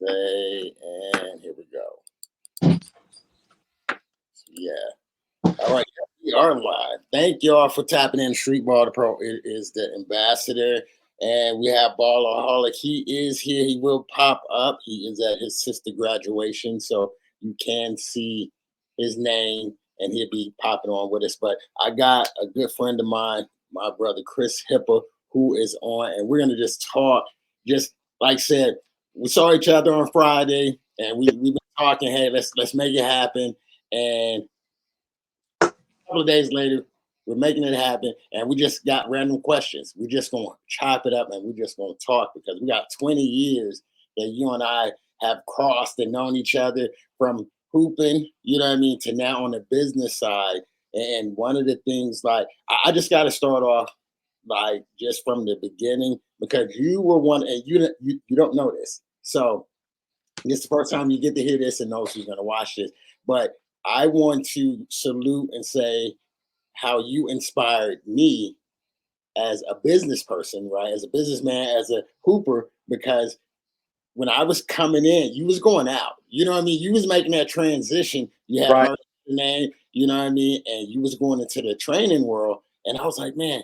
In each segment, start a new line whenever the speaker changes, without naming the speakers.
Say, and here we go. Yeah. All right. We are live. Thank y'all for tapping in. Streetball the Pro is the ambassador. And we have Ballaholic. He is here. He will pop up. He is at his sister graduation. So you can see his name and he'll be popping on with us. But I got a good friend of mine, my brother Chris Hyppa, who is on. And we're going to just talk. Just like I said, we saw each other on Friday and we've been talking, hey, let's make it happen. And a couple of days later, we're making it happen, and we just got random questions. We're just going to chop it up, and we're just going to talk because we got 20 years that you and I have crossed and known each other from hooping, you know what I mean, to now on the business side. And one of the things, like, I just got to start off, like, just from the beginning because you were one, and you don't know this. So this is the first time you get to hear this and knows who's going to watch this. But I want to salute and say how you inspired me as a business person, right? As a businessman, as a hooper, because when I was coming in, you was going out. You know what I mean? You was making that transition. You had
Right.
merch in your name, you know what I mean? And you was going into the training world. And I was like, man,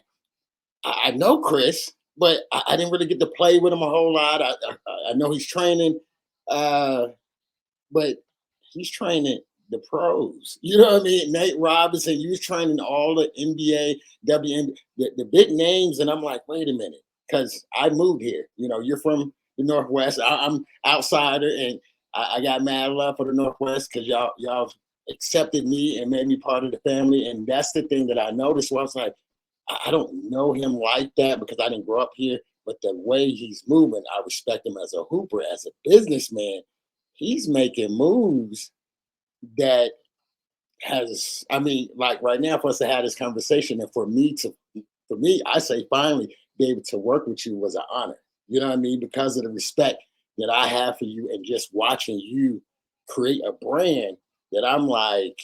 I know Chris, but I didn't really get to play with him a whole lot. I know he's training, but he's training the pros. You know what I mean? Nate Robinson, you was training all the NBA, WNBA, the big names. And I'm like, wait a minute, because I moved here. You know, you're from the Northwest. I'm outsider, and I got mad love for the Northwest because y'all accepted me and made me part of the family. And that's the thing that I noticed. Where I was like, I don't know him like that because I didn't grow up here. But the way he's moving, I respect him as a hooper, as a businessman. He's making moves that has, I mean, like right now for us to have this conversation and for me, I say finally be able to work with you was an honor. You know what I mean? Because of the respect that I have for you and just watching you create a brand that I'm like,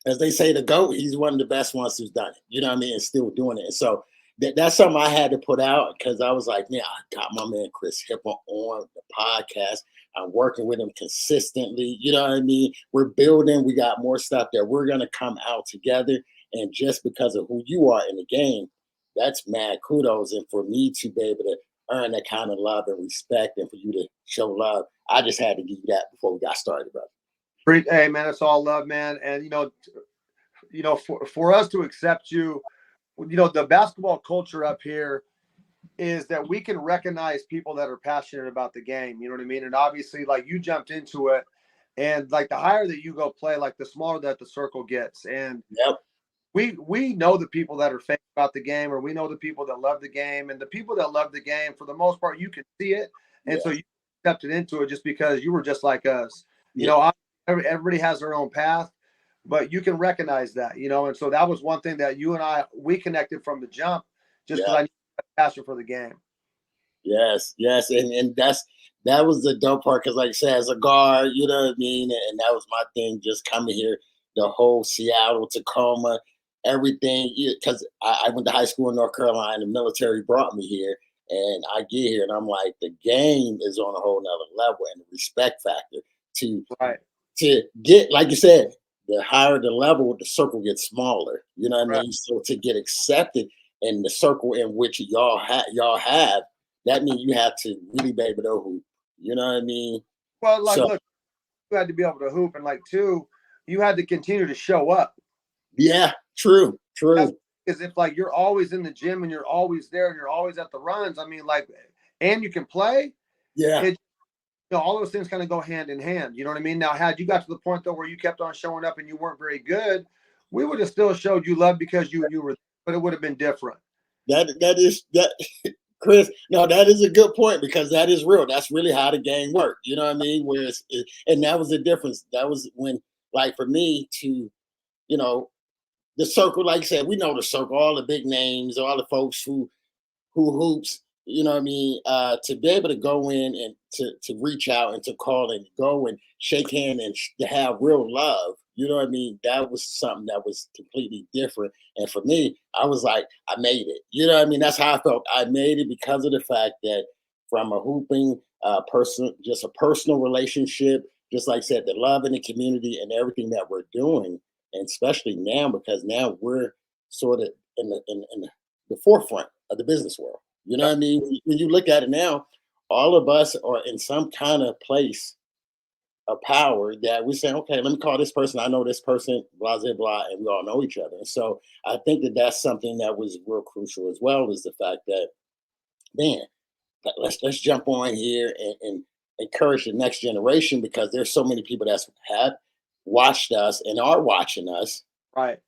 as they say, the GOAT, he's one of the best ones who's done it. You know what I mean? And still doing it. And so that's something I had to put out because I was like, yeah, I got my man Chris Hyppa on the podcast. I'm working with him consistently. You know what I mean? We're building. We got more stuff that we're going to come out together. And just because of who you are in the game, that's mad kudos. And for me to be able to earn that kind of love and respect and for you to show love, I just had to give you that before we got started, brother.
Hey, man, it's all love, man. And, for us to accept you, the basketball culture up here is that we can recognize people that are passionate about the game. You know what I mean? And obviously, like, you jumped into it. And, like, the higher that you go play, like, the smaller that the circle gets. And
Yep.
we know the people that are fake about the game, or we know the people that love the game. And the people that love the game, for the most part, you can see it. And so you accepted into it just because you were just like us. Everybody has their own path, but you can recognize that, and so that was one thing that you and we connected from the jump, just because I knew you had a passion for the game.
Yes. And that was the dope part because, like I said, as a guard, you know what I mean? And that was my thing, just coming here, the whole Seattle, Tacoma, everything. Because I went to high school in North Carolina, the military brought me here. And I get here and I'm like, the game is on a whole nother level and the respect factor to get, like you said, the higher the level, the circle gets smaller. You know what I mean? So to get accepted in the circle in which y'all have, that means you have to really be able to hoop. You know what I mean?
Well, like, look, you had to be able to hoop, and like, two, you had to continue to show up.
Yeah, true.
Because if, like, you're always in the gym and you're always there and you're always at the runs, I mean, like, and you can play.
Yeah.
All those things kind of go hand in hand. You know what I mean? Now, had you got to the point, though, where you kept on showing up and you weren't very good, we would have still showed you love because you were, but it would have been different.
That is, Chris. No, that is a good point because that is real. That's really how the game worked. You know what I mean? And that was the difference. That was when, like, for me to, the circle, like I said, we know the circle, all the big names, all the folks who hoops, you know what I mean, to be able to go in and to reach out and to call and go and shake hand and to have real love, you know what I mean, that was something that was completely different. And for me, I was like, I made it. You know what I mean? That's how I felt. I made it because of the fact that from a hooping just a personal relationship, just like I said, the love in the community and everything that we're doing, and especially now because now we're sort of in the forefront of the business world. You know what I mean? When you look at it now, all of us are in some kind of place of power that we say, okay, let me call this person. I know this person, blah, blah, blah, and we all know each other. And so I think that that's something that was real crucial as well, is the fact that, man, let's jump on here and encourage the next generation, because there's so many people that have watched us and are watching us.
Right.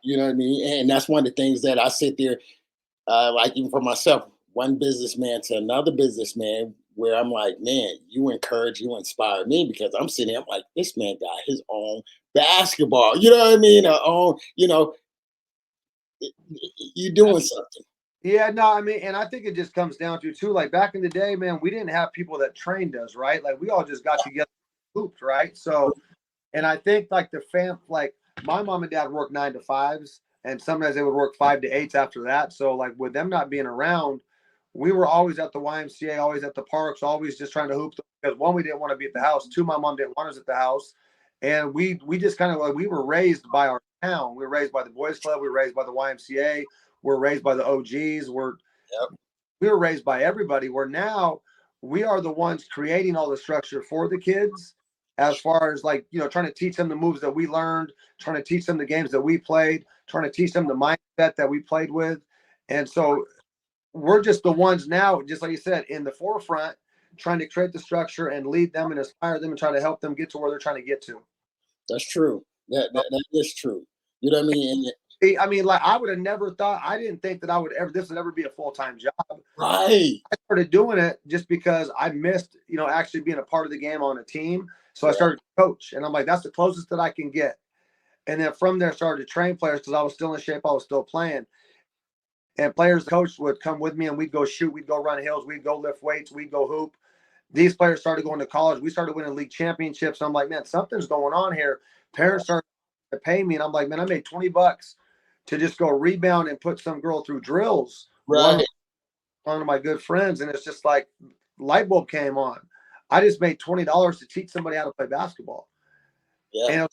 You know what I mean? And that's one of the things that I sit there, like even for myself, one businessman to another businessman, where I'm like, man, you encourage, you inspire me, because I'm sitting here, I'm like, this man got his own basketball. You know what I mean? Own, you doing something.
Yeah, no, I mean, and I think it just comes down to too, like back in the day, man, we didn't have people that trained us, right? Like we all just got together, hooped, right? So, and I think like like my mom and dad worked 9 to 5s, and sometimes they would work 5 to 8s after that. So, like with them not being around, we were always at the YMCA, always at the parks, always just trying to hoop, because one, we didn't want to be at the house. Two, my mom didn't want us at the house, and we just kind of like, we were raised by our town. We were raised by the boys club. We were raised by the YMCA. We're raised by the OGs. We were raised by everybody. Where now we are the ones creating all the structure for the kids, as far as like, trying to teach them the moves that we learned, trying to teach them the games that we played, trying to teach them the mindset that we played with. And so we're just the ones now, just like you said, in the forefront, trying to create the structure and lead them and inspire them and try to help them get to where they're trying to get to.
That's true. That is true. You know what I mean?
I mean, like I would have never thought. I didn't think that this would ever be a full-time job.
Right.
I started doing it just because I missed, actually being a part of the game on a team. So I started to coach, and I'm like, that's the closest that I can get. And then from there, started to train players because I was still in shape. I was still playing. And players, the coach would come with me, and we'd go shoot. We'd go run hills. We'd go lift weights. We'd go hoop. These players started going to college. We started winning league championships. I'm like, man, something's going on here. Parents started to pay me, and I'm like, man, I made $20 to just go rebound and put some girl through drills.
Right.
One of my good friends, and it's just like light bulb came on. I just made $20 to teach somebody how to play basketball.
Yeah.
And it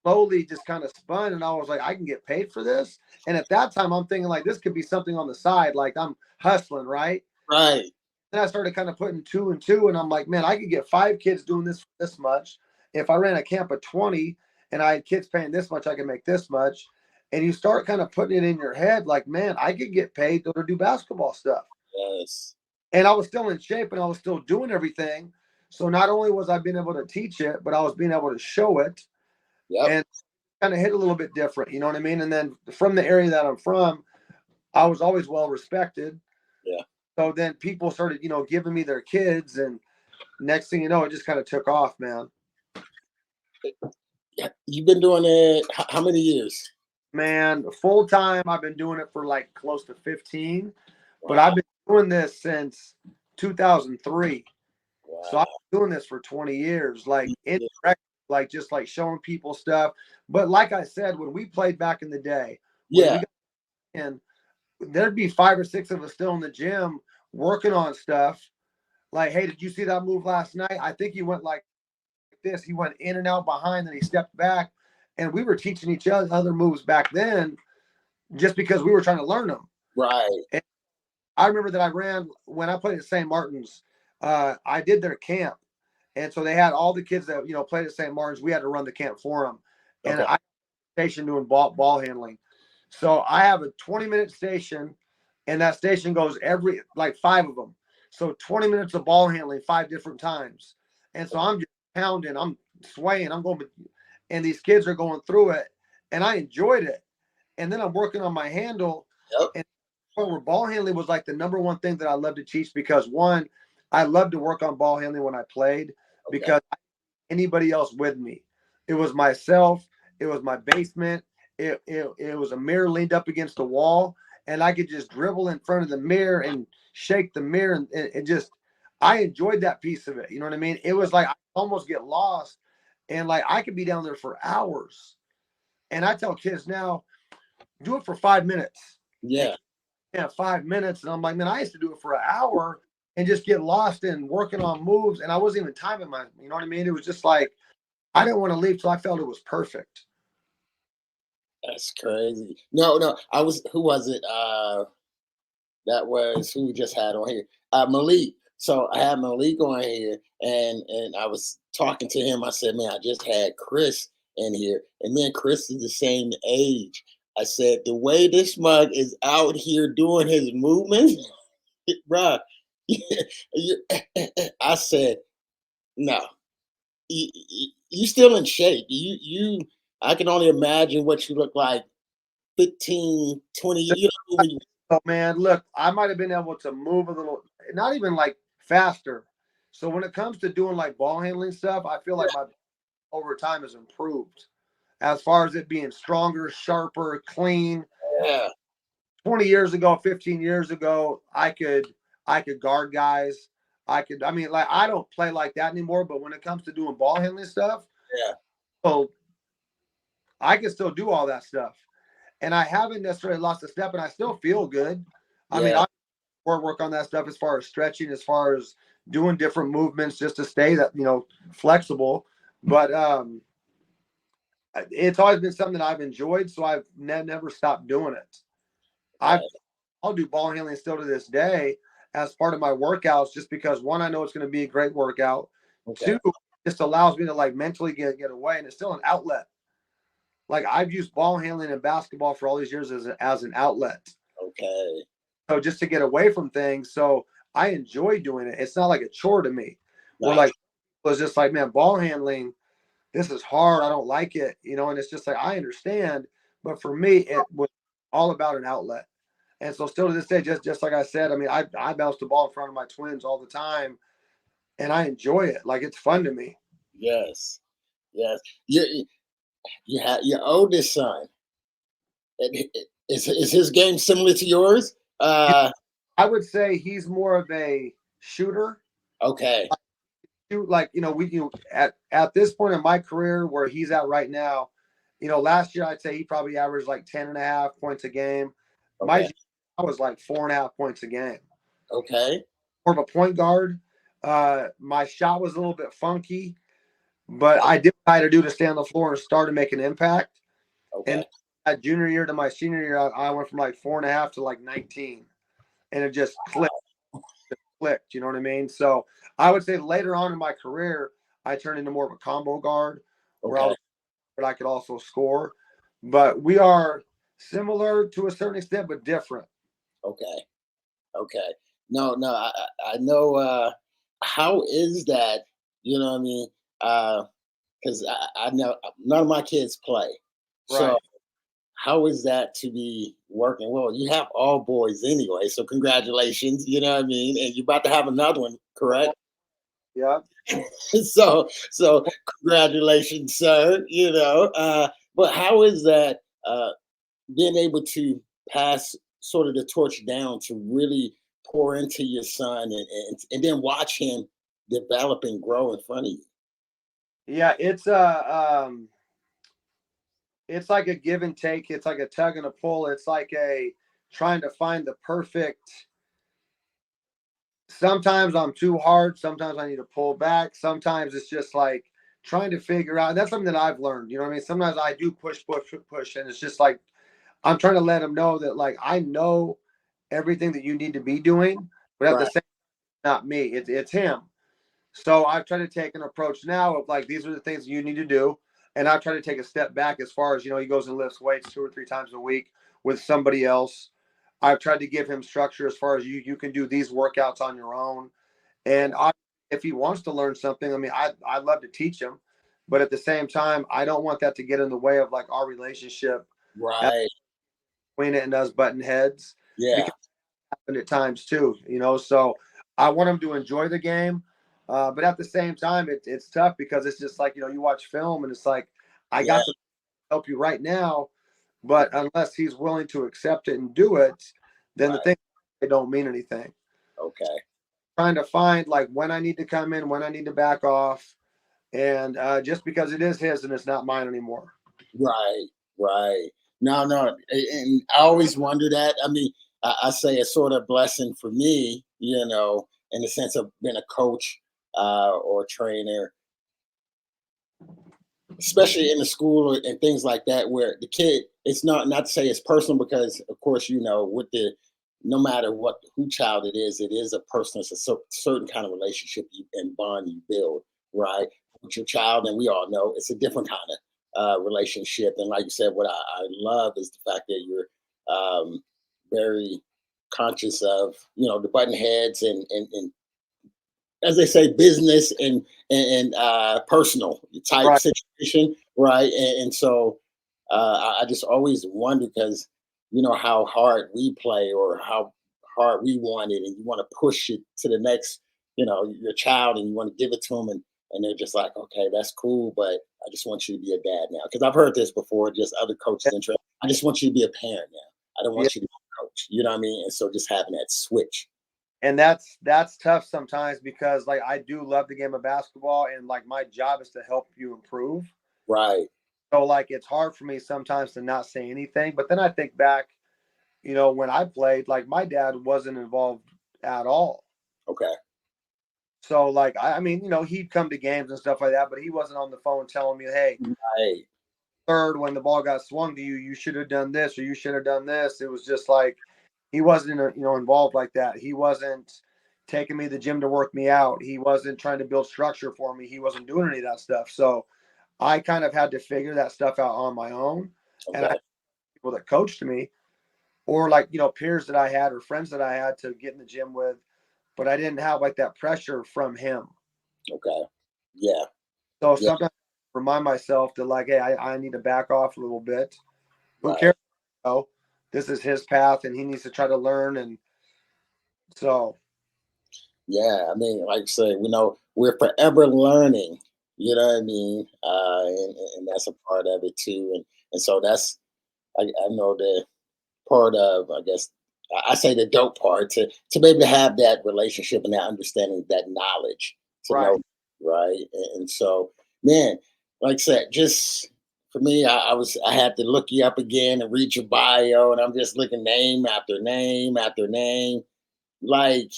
slowly just kind of spun, and I was like, I can get paid for this. And at that time, I'm thinking like this could be something on the side, like I'm hustling, right?
Right.
Then I started kind of putting 2 and 2, and I'm like, man, I could get 5 kids doing this much. If I ran a camp of 20 and I had kids paying this much, I could make this much. And you start kind of putting it in your head, like, man, I could get paid to do basketball stuff.
Yes.
And I was still in shape, and I was still doing everything. So not only was I being able to teach it, but I was being able to show it.
Yep.
And kind of hit a little bit different, you know what I mean? And then from the area that I'm from, I was always well respected.
Yeah.
So then people started, giving me their kids, and next thing you know, it just kind of took off, man.
You've been doing it how many years?
Man, full time, I've been doing it for like close to 15, but I've been doing this since 2003.
Wow.
So I've been doing this for 20 years, like indirect, like just like showing people stuff. But like I said, when we played back in the day, and there'd be 5 or 6 of us still in the gym working on stuff. Like, hey, did you see that move last night? I think he went like this. He went in and out behind, then he stepped back. And we were teaching each other moves back then just because we were trying to learn them.
Right.
And I remember that I ran when I played at St. Martin's. I did their camp. And so they had all the kids that, played at St. Martin's. We had to run the camp for them. And I station doing ball handling. So I have a 20-minute station, and that station goes every, like 5 of them. So 20 minutes of ball handling 5 different times. And so I'm just pounding, I'm swaying, I'm going, and these kids are going through it, and I enjoyed it. And then I'm working on my handle.
Yep.
And where ball handling was like the number one thing that I love to teach, because one, I love to work on ball handling when I played, because anybody else with me. It was myself. It was my basement. It was a mirror leaned up against the wall, and I could just dribble in front of the mirror and shake the mirror, and it just, I enjoyed that piece of it. You know what I mean? It was like I almost get lost, and like I could be down there for hours. And I tell kids now, do it for 5 minutes.
Yeah.
5 minutes. And I'm like, man, I used to do it for an hour, and just get lost in working on moves. And I wasn't even timing my, you know what I mean? It was just like, I didn't want to leave till I felt it was perfect.
That's crazy. No, no, who was it? That was who we just had on here. Malik. So I had Malik on here, and I was talking to him. I said, man, I just had Chris in here, and man, Chris is the same age. I said, the way this mug is out here doing his movements, bruh. I said, no, you still in shape. I can only imagine what you look like 15, 20 years.
Oh man, look, I might have been able to move a little, not even like faster. So when it comes to doing like ball handling stuff, I feel like my over time has improved as far as it being stronger, sharper, clean.
Yeah.
20 years ago, 15 years ago, I could guard guys. I mean, like I don't play like that anymore, but when it comes to doing ball handling stuff,
Yeah.
so I can still do all that stuff. And I haven't necessarily lost a step, and I still feel good. I mean, I work on that stuff as far as stretching, as far as doing different movements just to stay that, flexible. But it's always been something that I've enjoyed, so I've never stopped doing it. I'll do ball handling still to this day as part of my workouts, just because one, I know it's going to be a great workout. Okay. Two, just allows me to like mentally get away, and it's still an outlet. Like I've used ball handling in basketball for all these years as an outlet.
Okay.
So just to get away from things. So I enjoy doing it. It's not like a chore to me. Or like, it was just like, man, ball handling, this is hard. I don't like it, and it's just like, I understand. But for me, it was all about an outlet. And so still to this day, just like I said, I mean, I bounce the ball in front of my twins all the time, and I enjoy it. Like it's fun to me.
Yes. Yes. You have your oldest son. Is his game similar to yours?
I would say he's more of a shooter.
Okay.
Like, at this point in my career where he's at right now, last year I'd say he probably averaged like 10.5 points a game. Okay. I was like 4.5 points a game.
Okay.
More of a point guard. My shot was a little bit funky, but I did what I had to do to stay on the floor and start to make an impact. Okay. And that junior year to my senior year, I went from like 4.5 to like 19, and it just clicked. You know what I mean? So I would say later on in my career, I turned into more of a combo guard, but I could also score. But we are similar to a certain extent, but different.
Okay. No, I know. How is that? You know what I mean? Because I know none of my kids play. Right. So how is that to be working? Well, you have all boys anyway, so congratulations. You know what I mean? And you're about to have another one, correct?
Yeah.
so congratulations, sir. But how is that being able to pass sort of the torch down to really pour into your son and then watch him develop and grow in front of you?
Yeah, it's like a give and take. It's like a tug and a pull. It's like trying to find the perfect. Sometimes I'm too hard. Sometimes I need to pull back. Sometimes it's just like trying to figure out. That's something that I've learned. You know what I mean? Sometimes I do push, and it's just like I'm trying to let them know that like I know everything that you need to be doing, but at the same time, not me. It's him. So I've tried to take an approach now of like these are the things you need to do, and I've tried to take a step back as far as he goes and lifts weights 2 or 3 times a week with somebody else. I've tried to give him structure as far as you can do these workouts on your own, and if he wants to learn something, I mean, I'd love to teach him, but at the same time, I don't want that to get in the way of like our relationship.
Right.
Between it and us button heads.
Yeah.
Because it happened at times too, so I want him to enjoy the game. But at the same time, it's tough because it's just like, you watch film and it's like, I got to help you right now. But unless he's willing to accept it and do it, then the thing, they don't mean anything.
Okay.
Trying to find like when I need to come in, when I need to back off. And just because it is his and it's not mine anymore.
Right. No. And I always wonder that. I mean, I say it's sort of a blessing for me, in the sense of being a coach or a trainer, especially in the school and things like that, where the kid, it's not to say it's personal, because of course, with the, no matter what, who child it is a personal, it's a certain kind of relationship and bond you build, right, with your child. And we all know it's a different kind of relationship. And like you said, what I love is the fact that you're very conscious of, the button heads and as they say, business and personal type
Right.
situation, right? And so I just always wonder, because how hard we play or how hard we want it, and you want to push it to the next, your child, and you want to give it to them, and they're just like, okay, that's cool, but I just want you to be a dad now, because I've heard this before, just other coaches and I just want you to be a parent now. I don't
Yeah.
want you to be a coach. You know what I mean? And so just having that switch.
And that's tough sometimes, because like I do love the game of basketball, and like my job is to help you improve.
Right.
So like it's hard for me sometimes to not say anything. But then I think back, when I played, like my dad wasn't involved at all.
Okay.
So like I mean, he'd come to games and stuff like that, but he wasn't on the phone telling me, hey,
Right.
third, when the ball got swung to you, you should have done this or you should have done this. It was just like he wasn't, involved like that. He wasn't taking me to the gym to work me out. He wasn't trying to build structure for me. He wasn't doing any of that stuff. So I kind of had to figure that stuff out on my own. And I
Okay.
had people that coached me, or like, peers that I had or friends that I had to get in the gym with, but I didn't have like that pressure from him.
Okay. Yeah.
So
Yeah.
sometimes I remind myself that like, hey, I need to back off a little bit. Who
Right.
cares? This is his path and he needs to try to learn. And so,
Yeah. I mean, like I say, we're forever learning. You know what I mean? And that's a part of it too. And so I know the part of, I guess, I say the dope part, to be able to have that relationship and that understanding, that knowledge to
right.
know, right? And so, man, like I said, just for me, I had to look you up again and read your bio, and I'm just looking name after name after name, like,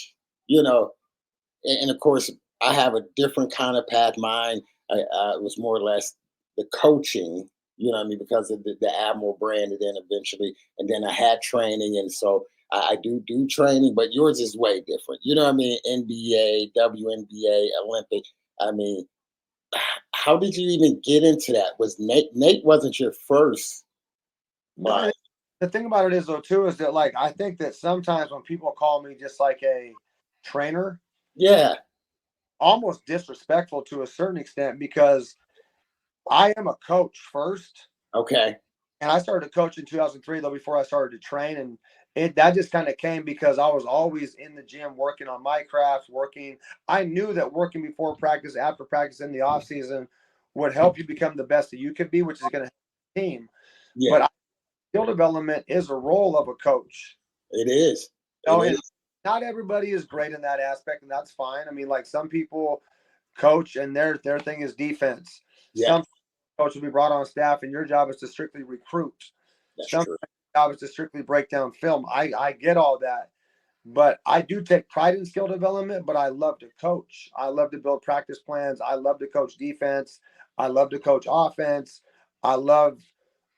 you know, and of course, I have a different kind of path. Mine, was more or less the coaching, you know what I mean, because of the Admiral brand, and then eventually, and then I had training, and so I do training, but yours is way different. You know what I mean? NBA, WNBA, Olympic. I mean, how did you even get into that? Was Nate wasn't your first
No,
client?
the thing about it is though too, is that like, I think that sometimes when people call me just like a trainer,
Yeah.
almost disrespectful to a certain extent, because I am a coach first.
Okay.
And I started to coach in 2003 though, before I started to train. And that just kind of came because I was always in the gym working on my craft, working. I knew that working before practice, after practice, in the off season would help you become the best that you could be, which is going to help the team.
Yeah.
But skill development is a role of a coach.
It is.
And not everybody is great in that aspect, and that's fine. I mean, like some people coach and their thing is defense.
Yeah.
Some coach will be brought on staff, and your job is to strictly recruit.
That's
Some
true.
job is to strictly break down film. I get all that, but I do take pride in skill development. But I love to coach. I love to build practice plans. I love to coach defense. I love to coach offense. I love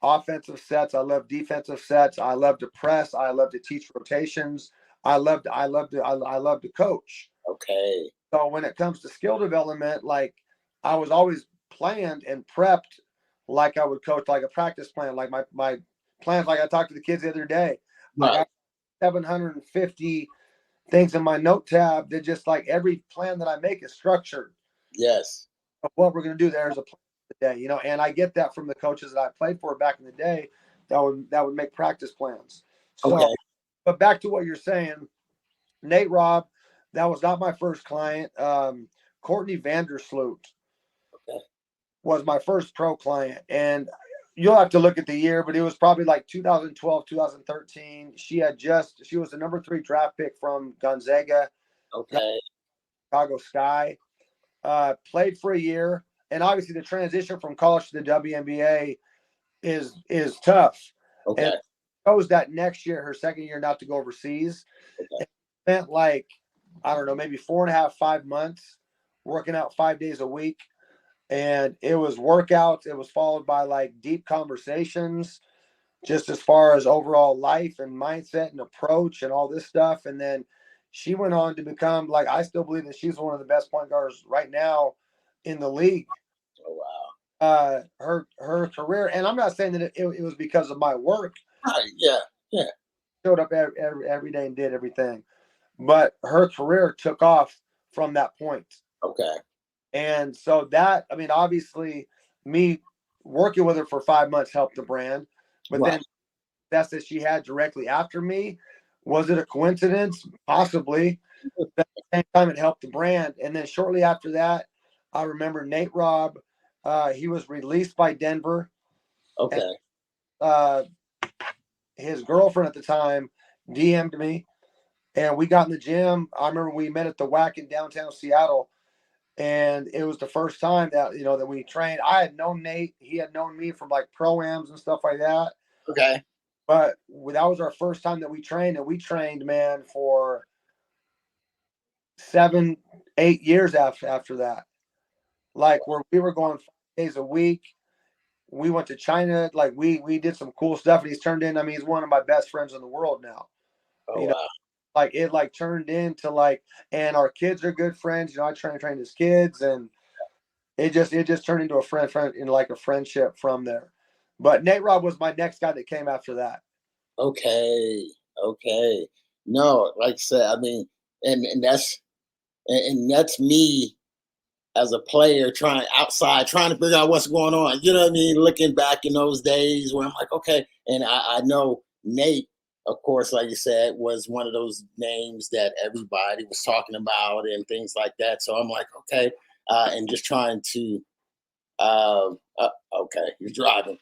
offensive sets. I love defensive sets. I love to press. I love to teach rotations. I love to coach.
Okay.
So when it comes to skill development, like I was always planned and prepped like I would coach like a practice plan, like my plans, like I talked to the kids the other day. I
Right.
got 750 things in my note tab that just like every plan that I make is structured
Yes.
of what we're going to do. There's a plan today, and I get that from the coaches that I played for back in the day that would make practice plans. So,
Okay.
but back to what you're saying, Nate Robb, that was not my first client. Courtney Vandersloot
Okay.
was my first pro client. And you'll have to look at the year, but it was probably like 2012, 2013. She was the number 3 draft pick from Gonzaga,
Okay.
Chicago Sky. Played for a year. And obviously the transition from college to the WNBA is tough.
Okay.
And chose that next year, her second year, not to go overseas.
Okay.
It spent like I don't know, maybe 4.5, 5 months, working out 5 days a week. And it was workouts. It was followed by like deep conversations, just as far as overall life and mindset and approach and all this stuff. And then she went on to become, like, I still believe that she's one of the best point guards right now in the league.
Oh, wow.
Her career, and I'm not saying that it was because of my work.
Right. Yeah. Yeah.
Showed up every day and did everything, but her career took off from that point.
Okay.
And so that, I mean, obviously, me working with her for 5 months helped the brand, but
Right.
then that's that she had directly after me. Was it a coincidence? Possibly. But at the same time, it helped the brand. And then shortly after that, I remember Nate Robb. He was released by Denver.
Okay.
And, his girlfriend at the time DM'd me, and we got in the gym. I remember we met at the WAC in downtown Seattle, and it was the first time that that we trained. I had known Nate; he had known me from like pro-ams and stuff like that.
Okay.
But that was our first time that we trained, and we trained, man, for 7, 8 years after that. Like, where we were going 5 days a week. We went to China. Like, we did some cool stuff, and he's turned in. I mean, he's one of my best friends in the world now.
Oh, wow.
Like, it like turned into like, and our kids are good friends. I train his kids, and it just turned into a friend in like a friendship from there. But Nate Robb was my next guy that came after that.
Okay. Okay. No, like I said, I mean, and that's me as a player trying to figure out what's going on. You know what I mean? Looking back in those days where I'm like, okay. And I know Nate, of course, like you said, was one of those names that everybody was talking about and things like that. So I'm like, okay. And just trying to, okay, you're driving.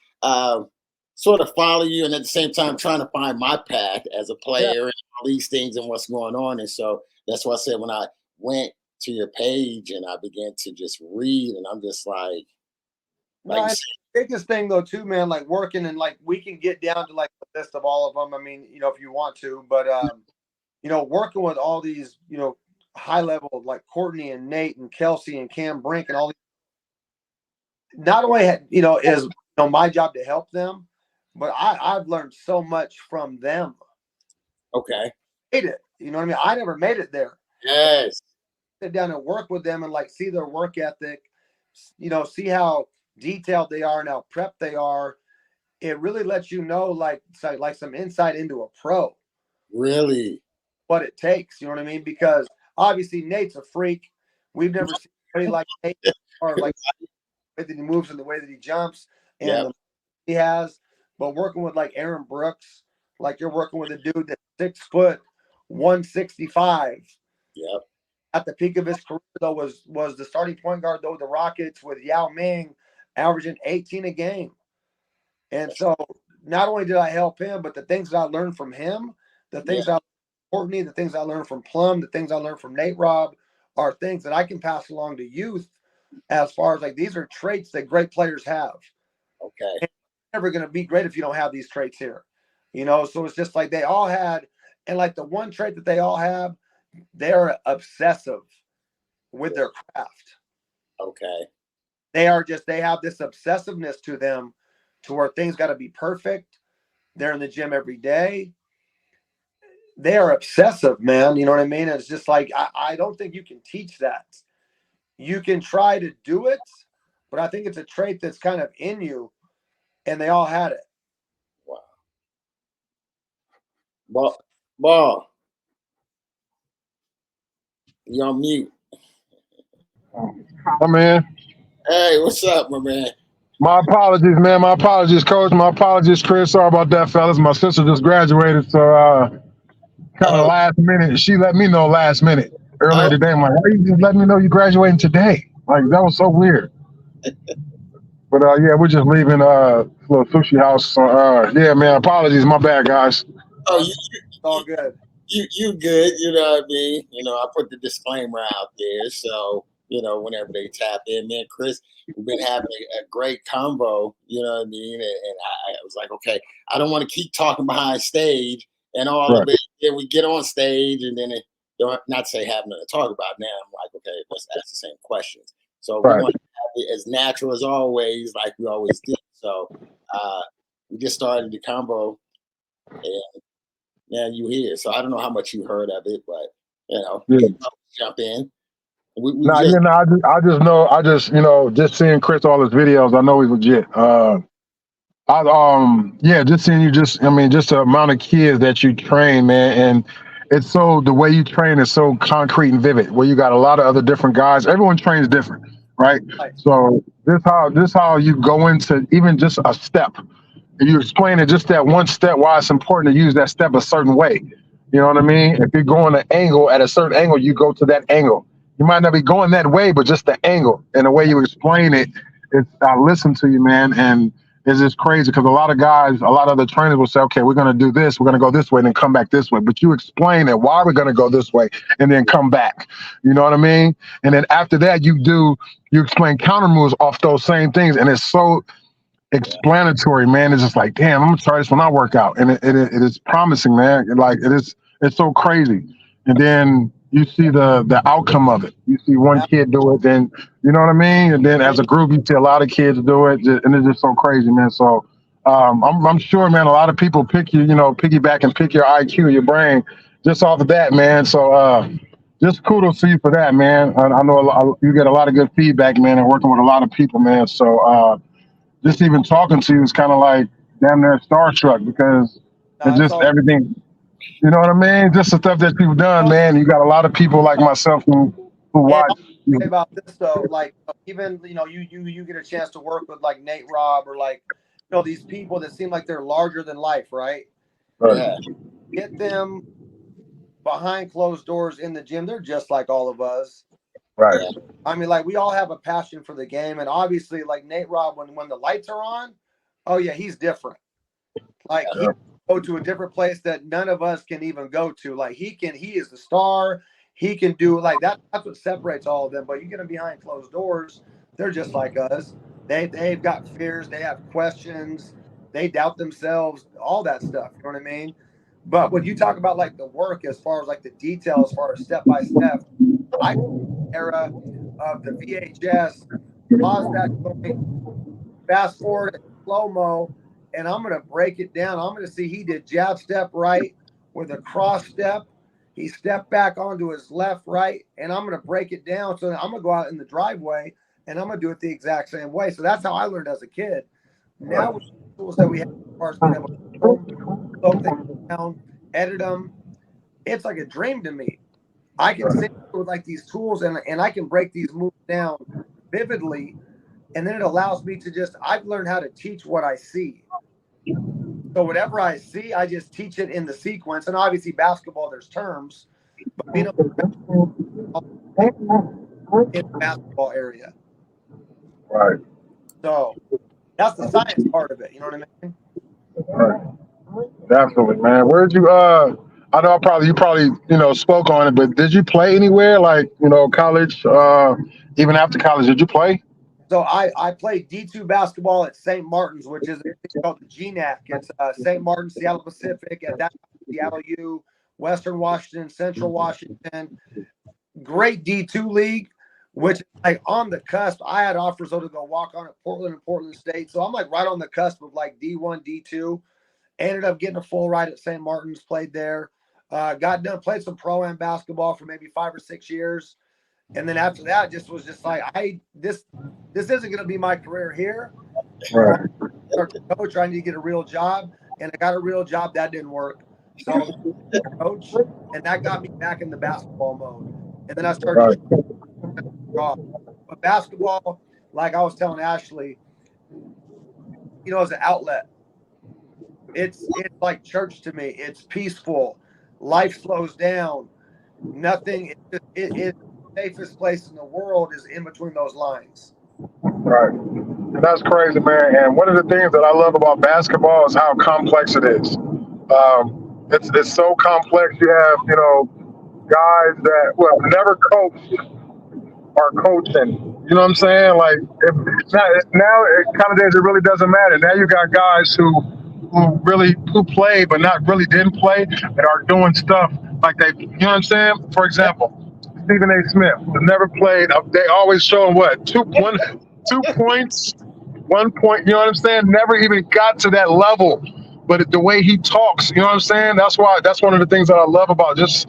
Sort of follow you and at the same time trying to find my path as a player
Yeah.
and all these things and what's going on. And so that's why I said when I went to your page and I began to just read and I'm just like
No, the biggest thing though too, man, like working, and like we can get down to like the list of all of them. I mean, if you want to, but working with all these, high level like Courtney and Nate and Kelsey and Cam Brink and all these, not only is my job to help them, but I've learned so much from them.
Okay.
Made it. You know what I mean? I never made it there.
Yes.
Sit down and work with them and like see their work ethic, see how detailed they are and how prepped they are. It really lets you know like some insight into a pro.
Really?
What it takes, you know what I mean? Because obviously Nate's a freak. We've never seen anybody like Nate, or like the way that he moves and the way that he jumps and
Yep.
he has. But working with like Aaron Brooks, like you're working with a dude that's 6 foot, 165.
Yep.
At the peak of his career, though, was the starting point guard, though, the Rockets with Yao Ming averaging 18 a game. And so not only did I help him, but the things that I learned from him, the things I learned from Courtney, the things I learned from Plum, the things I learned from Nate Robb are things that I can pass along to youth as far as like these are traits that great players have.
Okay.
And you're never going to be great if you don't have these traits here. So it's just like they all had, and like the one trait that they all have, they're obsessive with their craft.
Okay.
They have this obsessiveness to them to where things got to be perfect. They're in the gym every day. They are obsessive, man. You know what I mean? It's just like, I don't think you can teach that. You can try to do it, but I think it's a trait that's kind of in you, and they all had it.
Wow. Ball. You're on mute.
My man.
Hey, what's up, my man?
My apologies, man. My apologies, coach. My apologies, Chris. Sorry about that, fellas. My sister just graduated, so kind of last minute. She let me know last minute earlier today. I'm like, why you just letting me know you graduating today? Like, that was so weird. But yeah, we're just leaving a little sushi house. So yeah, man. Apologies. My bad, guys.
Oh,
It's all good.
You good, you know what I mean? I put the disclaimer out there. So, whenever they tap in, man, Chris, we've been having a great convo, you know what I mean? And I was like, okay, I don't want to keep talking behind stage and all of it. Then we get on stage and then don't not say have nothing to talk about. Now I'm like, okay, let's ask the same questions. So we
Right.
want to have it as natural as always, like we always did. So we just started the combo, and now you here. So I don't know how much you heard of it, but
Yeah.
you can jump in. We
Nah,
just
I just know, just seeing Chris all his videos, I know he's legit. Just seeing you, just the amount of kids that you train, man, and it's so the way you train is so concrete and vivid. Where you got a lot of other different guys. Everyone trains different, right?
Right.
So this how you go into even just a step. And you explain it just that one step why it's important to use that step a certain way. You know what I mean? If you're going an angle at a certain angle, you go to that angle. You might not be going that way, but just the angle and the way you explain it, I listen to you, man, and it's just crazy because a lot of guys, a lot of other trainers will say, okay, we're going to do this, we're going to go this way, and then come back this way. But you explain it why we're going to go this way and then come back. You know what I mean? And then after that, you explain counter moves off those same things, and it's so explanatory, man. It's just like, damn, I'm gonna try this when I work out, and it is promising, man. It's so crazy. And then you see the outcome of it. You see one kid do it, then you know what I mean. And then as a group, you see a lot of kids do it, and it's just so crazy, man. So I'm sure, man, a lot of people pick you, piggyback and pick your IQ, your brain, just off of that, man. So just kudos to you for that, man. I know you get a lot of good feedback, man, and working with a lot of people, man. So just even talking to you is kind of like damn near starstruck because it's just everything. You know what I mean? Just the stuff that you've done, man. You got a lot of people like myself who watch.
And say about this though, like even you get a chance to work with like Nate Robb or like these people that seem like they're larger than life, right?
Right.
Get them behind closed doors in the gym. They're just like all of us.
Right.
I mean, like we all have a passion for the game, and obviously, like Nate Robb, when the lights are on, oh yeah, he's different. Like he can go to a different place that none of us can even go to. Like he is the star. He can do like that. That's what separates all of them. But you get them behind closed doors, they're just like us. They've got fears. They have questions. They doubt themselves. All that stuff. You know what I mean? But when you talk about like the work, as far as like the detail, as far as step by step, I era of the VHS, pause that joint, fast forward slow mo, and I'm gonna break it down. I'm gonna see he did jab step right with a cross step. He stepped back onto his left right, and I'm gonna break it down. So I'm gonna go out in the driveway and I'm gonna do it the exact same way. So that's how I learned as a kid. Now with the tools that we have, as far as being able to slow things down, edit them, it's like a dream to me. I can sit with like these tools and I can break these moves down vividly, and then it allows me to I've learned how to teach what I see. So whatever I see, I just teach it in the sequence. And obviously basketball, there's terms, but being able to in the basketball area.
Right.
So that's the science part of it. You know what I mean?
Right. Definitely, man. Where'd you I know you probably spoke on it, but did you play anywhere like college? Even after college, did you play?
So I played D2 basketball at St. Martin's, which is called the GNAC. It's St. Martin's, Seattle Pacific, at that Seattle U, Western Washington, Central Washington. Great D2 league, which like on the cusp. I had offers to go walk on at Portland and Portland State. So I'm like right on the cusp of like D1, D2. Ended up getting a full ride at St. Martin's, played there. Got done, played some pro-am basketball for maybe 5 or 6 years. And then after that, was like, this isn't going to be my career here.
Right.
Start to coach, I need to get a real job. And I got a real job. That didn't work. So coach, and that got me back in the basketball mode. And then I started but basketball, like I was telling Ashley, as an outlet. It's like church to me. It's peaceful. Life slows down. Nothing. It's the safest place in the world is in between those lines.
Right. That's crazy, man. And one of the things that I love about basketball is how complex it is. It's so complex. You have guys that never coached are coaching. You know what I'm saying? Like now, it kind of days it really doesn't matter. Now you got guys who who played but not really didn't play that are doing stuff like they, you know what I'm saying? For example, Stephen A. Smith never played. They always show him what 2 points, 1 point. You know what I'm saying? Never even got to that level. But the way he talks, you know what I'm saying? That's one of the things that I love about it's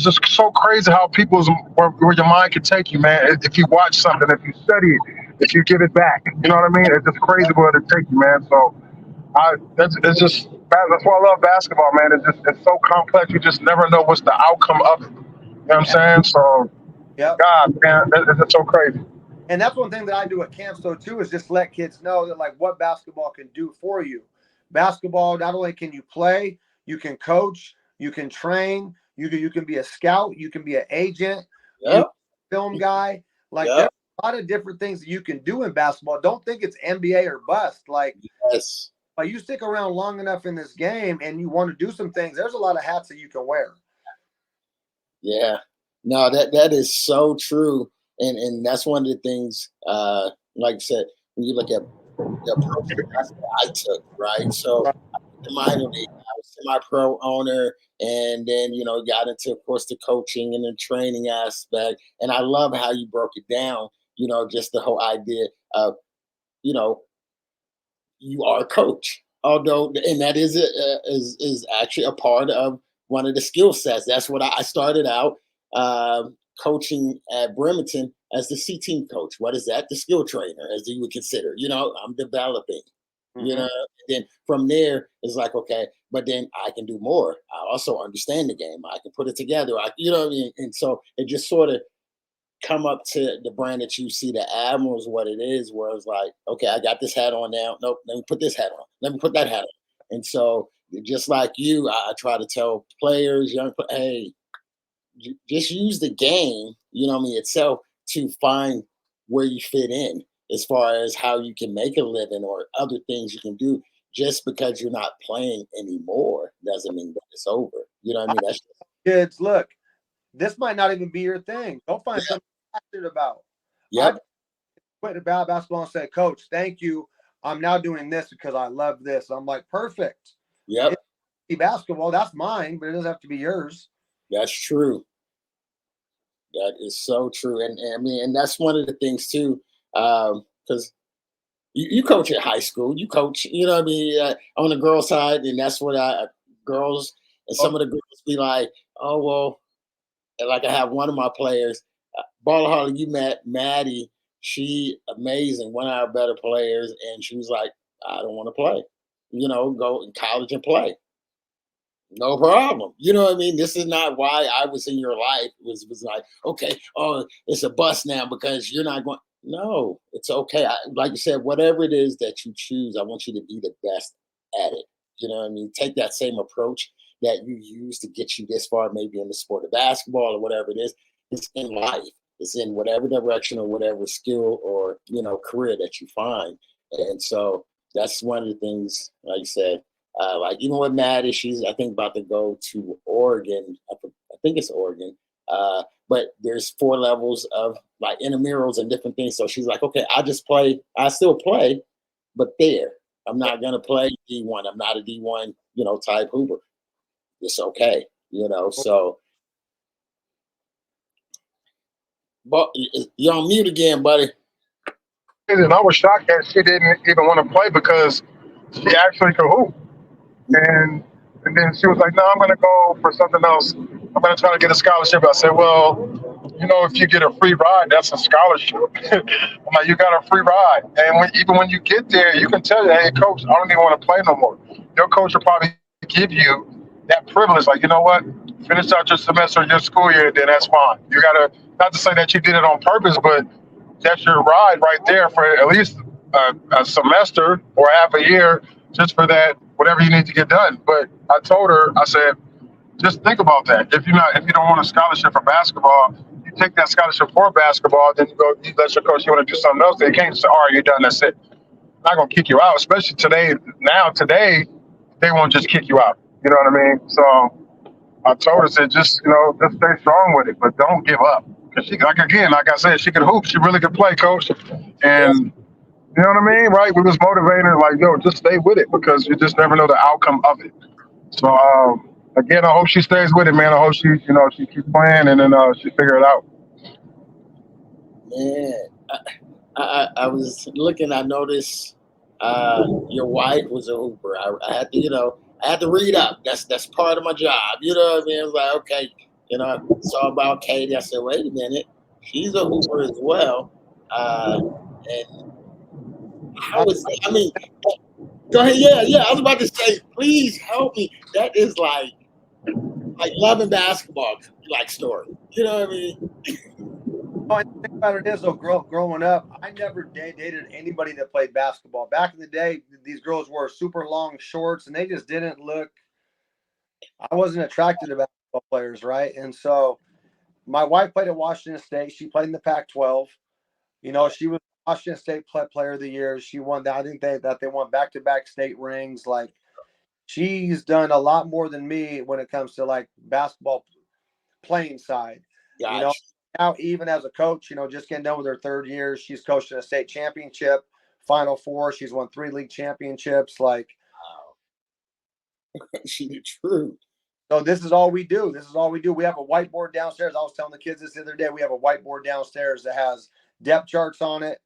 just so crazy how where your mind can take you, man. If you watch something, if you study it, if you give it back, you know what I mean? It's just crazy where it take you, man. So it's just that's why I love basketball, man. It's so complex. You just never know what's the outcome of it. You know what I'm saying? So,
Yep.
God, man, it's so crazy.
And that's one thing that I do at camps, though, too, is just let kids know that, like, what basketball can do for you. Basketball, not only can you play, you can coach, you can train, you can be a scout, you can be an agent, film guy. Like, there's a lot of different things that you can do in basketball. Don't think it's NBA or bust. Like,
yes.
But you stick around long enough in this game and you want to do some things, there's a lot of hats that you can wear.
Yeah. No, that is so true. And that's one of the things, like I said, when you look at the approach that I took, right? So in minor league, I was semi-pro owner, and then, got into, of course, the coaching and the training aspect. And I love how you broke it down, just the whole idea of, you are a coach. Although, and that is actually a part of one of the skill sets. That's what I started out coaching at Bremerton as the C team coach. What is that? The skill trainer, as you would consider. I'm developing. And then from there, it's like, okay, but then I can do more. I also understand the game. I can put it together. You know what I mean? And so it just sort of come up to the brand that you see, the Admirals, what it is, where it's like, okay, I got this hat on now. Nope, let me put this hat on. Let me put that hat on. And so just like you, I try to tell players, hey, just use the game, itself to find where you fit in as far as how you can make a living or other things you can do. Just because you're not playing anymore doesn't mean that it's over. You know what I mean? That's just,
kids, look, this might not even be your thing. Go find something passionate about.
Yep.
I quit about basketball and said, Coach, thank you. I'm now doing this because I love this. I'm like, perfect.
Yep.
It's basketball, that's mine, but it doesn't have to be yours.
That's true. That is so true. And I mean, and that's one of the things too, because you coach at high school, you coach, on the girl side, and that's what girls and some of the girls be like, oh, well, like I have one of my players, Baller Harley, you met Maddie. She amazing, one of our better players. And she was like, I don't want to play, go in college and play. No problem. You know what I mean? This is not why I was in your life. It was like, okay, oh, it's a bust now because you're not going. No, it's okay. Like you said, whatever it is that you choose, I want you to be the best at it. You know what I mean? Take that same approach that you use to get you this far, maybe in the sport of basketball or whatever it is. It's in life. It's in whatever direction or whatever skill or, career that you find. And so that's one of the things, like you said, like even with Maddie, she's, I think, about to go to Oregon. I think it's Oregon. But there's 4 levels of like intramurals and different things. So she's like, okay, I still play, but there. I'm not going to play D1. I'm not a D1, type hooper. It's okay, so. But you're on mute again, buddy.
And I was shocked that she didn't even want to play because she actually could hoop. And then she was like, no, I'm going to go for something else. I'm going to try to get a scholarship. I said, well, if you get a free ride, that's a scholarship. I'm like, you got a free ride. And even when you get there, you can tell you, hey, coach, I don't even want to play no more. Your coach will probably give you that privilege. Like, you know what? Finish out your semester, your school year, then that's fine. You got to, not to say that you did it on purpose, but that's your ride right there for at least a semester or half a year, just for that, whatever you need to get done. But I told her, I said, just think about that. If you don't want a scholarship for basketball, you take that scholarship for basketball, then you let your coach, you want to do something else, they can't say, all right, you're done, that's it. Not gonna kick you out, especially today, they won't just kick you out. You know what I mean? So I told her, said, just stay strong with it, but don't give up. Cause she, like I said, she could hoop, she really could play, coach. And You know what I mean? Right? We was motivated, like, yo, just stay with it because you just never know the outcome of it. So again, I hope she stays with it, man. I hope she keeps playing and then she figure it out.
Man, I was looking. I noticed your wife was a hooper. I had to, I had to read up. That's part of my job. You know what I mean? I was like, okay, I saw about Katie. I said, wait a minute, she's a hooper as well. And how is that? I mean, go ahead. Yeah. I was about to say, please help me. That is like loving basketball, like story. You know what I mean?
Oh, and the thing about it is, though, growing up, I never dated anybody that played basketball. Back in the day, these girls wore super long shorts, and they just didn't look. I wasn't attracted to basketball players, right? And so my wife played at Washington State. She played in the Pac-12. She was Washington State Player of the Year. She won that. I think they won back-to-back state rings. Like, she's done a lot more than me when it comes to like basketball playing side.
Gotcha.
Now even as a coach, just getting done with her third year, she's coached in a state championship, Final Four. She's won 3 league championships. Like,
wow. She the truth.
So this is all we do. We have a whiteboard downstairs. I was telling the kids this the other day. We have a whiteboard downstairs that has depth charts on it.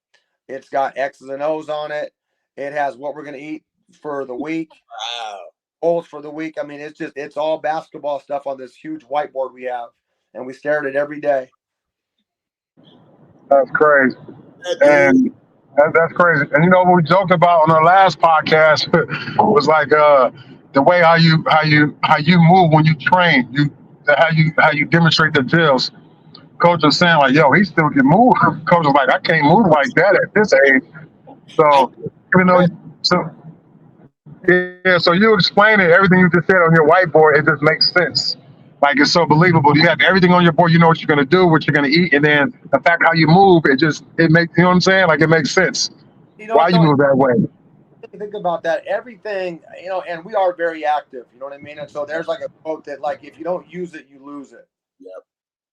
It's got X's and O's on it. It has what we're going to eat for the week.
Wow.
Goals for the week. I mean, it's all basketball stuff on this huge whiteboard we have, and we stare at it every day.
That's crazy. And that's crazy. And what we joked about on our last podcast was like the way how you move when you train, how you demonstrate the drills. Coach was saying like, yo, he still can move. Coach was like, I can't move like that at this age. So so you explain it, everything you just said on your whiteboard, it just makes sense. Like, it's so believable. You have everything on your board. You know what you're gonna do, what you're gonna eat, and then the fact how you move, it makes, you know what I'm saying? Like, it makes sense. Why you move that way?
Think about that. Everything, and we are very active. You know what I mean? And so there's like a quote that like, if you don't use it, you lose it.
Yep.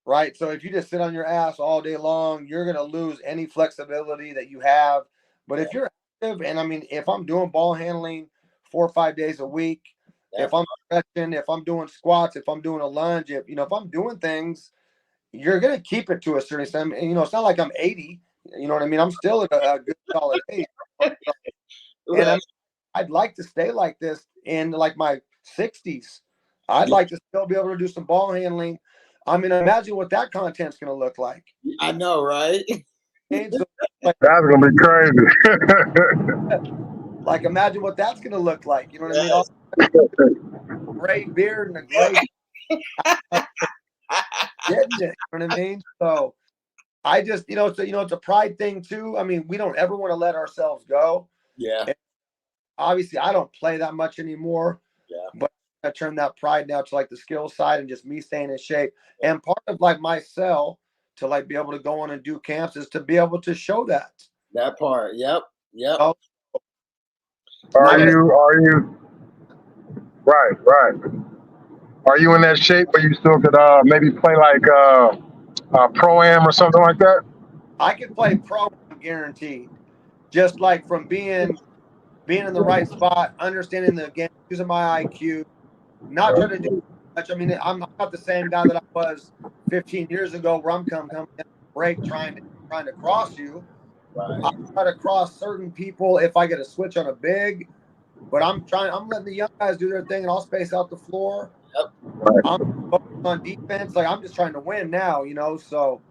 Right. So if you just sit on your ass all day long, you're gonna lose any flexibility that you have. But if you're active, and I mean, if I'm doing ball handling 4 or 5 days a week, if I'm stretching, if I'm doing squats, if I'm doing a lunge, if I'm doing things, you're gonna keep it to a certain extent. And it's not like I'm 80. You know what I mean? I'm still at a good solid age. And I'd like to stay like this in like my 60s. I'd like to still be able to do some ball handling. I mean, imagine what that content's going to look like.
I know, right?
That's going to be crazy.
Like, imagine what that's going to look like. You know what I mean? Gray beard and a gray. Getting it. You know what I mean? So I just, it's a pride thing too. I mean, we don't ever want to let ourselves go.
Yeah.
And obviously, I don't play that much anymore.
Yeah.
But I turn that pride now to like the skill side and just me staying in shape. And part of like my sell to like be able to go on and do camps is to be able to show that.
That part. Yep.
Are you right? Are you in that shape where you still could maybe play like pro-am or something like that?
I could play pro-am guaranteed. Just like from being in the right spot, understanding the game, using my IQ, not trying to do much. I mean, I'm not the same guy that I was 15 years ago where I'm coming in break trying to cross you.
Right.
I try to cross certain people if I get a switch on a big, but I'm letting the young guys do their thing and I'll space out the floor.
Yep.
I'm focused on defense. Like, I'm just trying to win now, so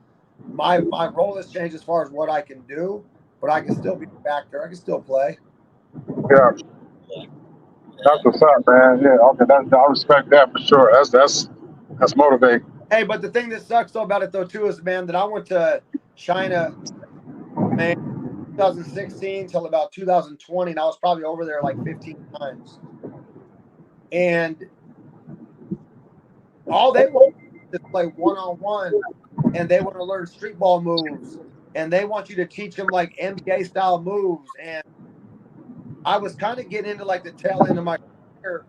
my role has changed as far as what I can do, but I can still be a factor. I can still play.
Yeah. That's what's up, man. Yeah, okay, I respect that for sure. That's motivating.
Hey, but the thing that sucks though about it though too is, man, that I went to China, man, 2016 till about 2020, and I was probably over there like 15 times. And all they want is to play one-on-one, and they want to learn street ball moves, and they want you to teach them like NBA style moves. And I was kind of getting into like the tail end of my career,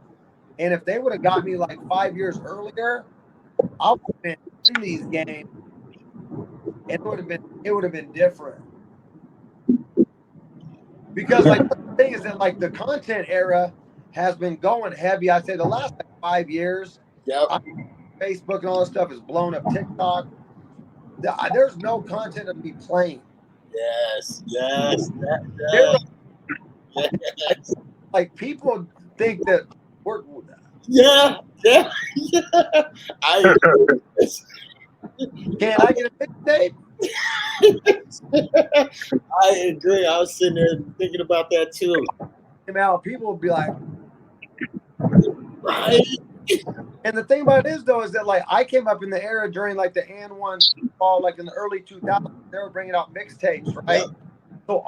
and if they would have got me like 5 years earlier, I would have been in these games. It would have been different. Because like the thing is that like the content era has been going heavy. I'd say the last like 5 years,
Yep.
Facebook and all this stuff is blown up. TikTok, there's no content to be playing.
Yes. Yes.
Yes. Like people think that we're.
Yeah. I
Can I get a mixtape?
I agree. I was sitting there thinking about that too.
People will be like,
right.
And the thing about it is though, is that like I came up in the era during like the #1 ball, like in the early 2000s, they were bringing out mixtapes, right? So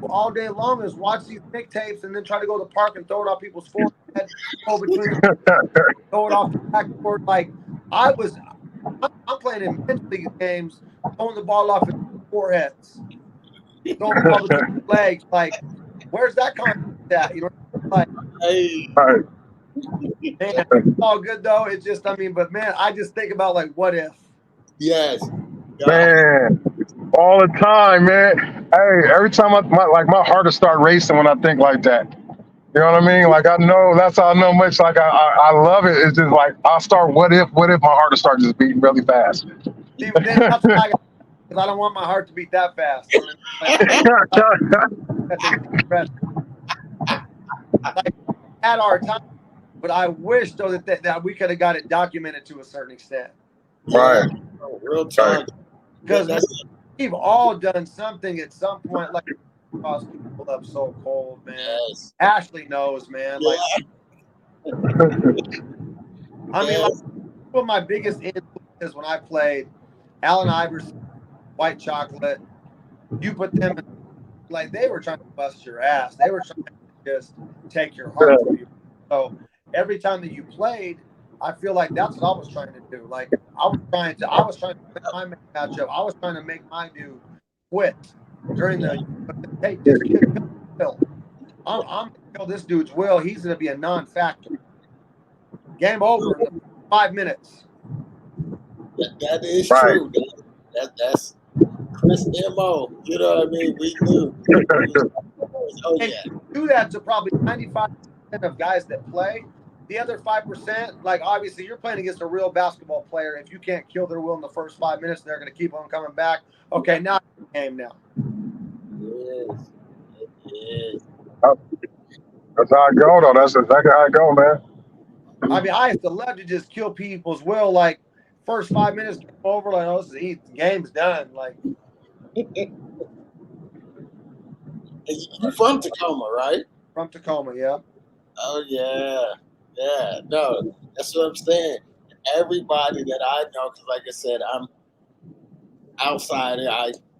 all day long is watch these mixtapes and then try to go to the park and throw it off people's forehead, go between throw it off the backboard. Like I'm playing in men's league games, throwing the ball off in foreheads, throwing the ball between legs. Like, where's that content at? You know, like, man, it's all good though. It's just, I mean, but man, I just think about like, what if?
Yes.
Man, all the time, man. Hey, every time my heart will start racing when I think like that. You know what I mean? Like I know that's how I know much. Like I love it. It's just like I'll start. What if my heart will start just beating really fast?
See, but then that's what because I don't want my heart to beat that fast. Like at our time, but I wish though that we could have got it documented to a certain extent.
Right.
Real time.
Because we've all done something at some point, like cross people up so cold, man.
Yes.
Ashley knows, man. Like, I mean, like, one of my biggest influences when I played, Allen Iverson, White Chocolate. You put them in, like they were trying to bust your ass. They were trying to just take your heart from you. So every time that you played, I feel like that's what I was trying to do. Like I was trying to make my matchup. I was trying to make my dude quit during the hey, just kill. I'm gonna kill this dude's will. He's gonna be a non-factor. Game over in 5 minutes.
That is true. That's Chris MO. You know what I mean? We knew. Oh
and
yeah.
Do that to probably 95% of guys that play. The other 5%, like obviously you're playing against a real basketball player. If you can't kill their will in the first 5 minutes, they're going to keep on coming back. Okay, now it's the game now.
Yes. It is.
That's how I go, though. That's exactly how I go, man.
I mean, I used to love to just kill people's will. Like first 5 minutes over, like oh, the game's done. Like
you're from Tacoma, right?
From Tacoma, yeah.
Oh yeah. Yeah, no, that's what I'm saying. Everybody that I know, because like I said, I'm outsider,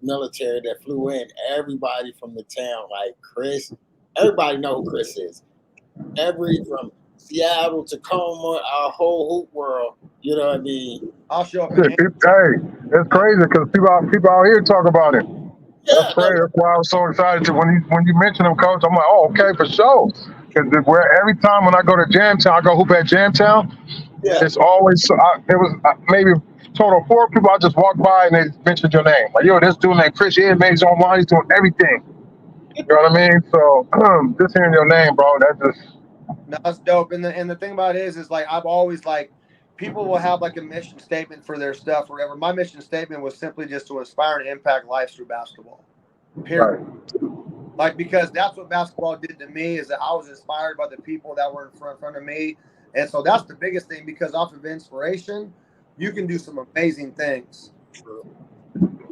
military that flew in. Everybody from the town, like Chris, everybody know who Chris is. From Seattle, Tacoma, our whole hoop world. You know what I mean?
I'll show up.
Hey, it's crazy because people out here talk about it.
Yeah,
That's crazy. That's why I was so excited when you mentioned him, Coach. I'm like, oh, okay, for sure. Because every time when I go to Jamtown, I go hoop at Jamtown.
Yeah.
It's always it was maybe total 4 people. I just walked by and they mentioned your name. Like, yo, this dude named Chris, he made his own line. He's doing everything. You know what I mean? So just hearing your name, bro,
that's dope. And the thing about it is like I've always like people will have like a mission statement for their stuff or whatever. My mission statement was simply just to inspire and impact lives through basketball. Period. Right. Like because that's what basketball did to me is that I was inspired by the people that were in front of me. And so that's the biggest thing because off of inspiration, you can do some amazing things. True.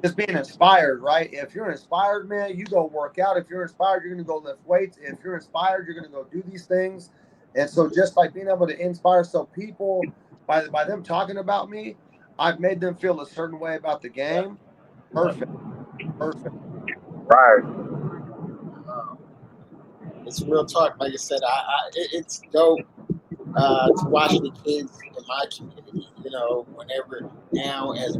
Just being inspired, right? If you're inspired, man, you go work out. If you're inspired, you're going to go lift weights. If you're inspired, you're going to go do these things. And so just like being able to inspire so people, by them talking about me, I've made them feel a certain way about the game. Perfect.
Right.
It's real talk. Like I said, it's dope to watch the kids in my community, you know, whenever now as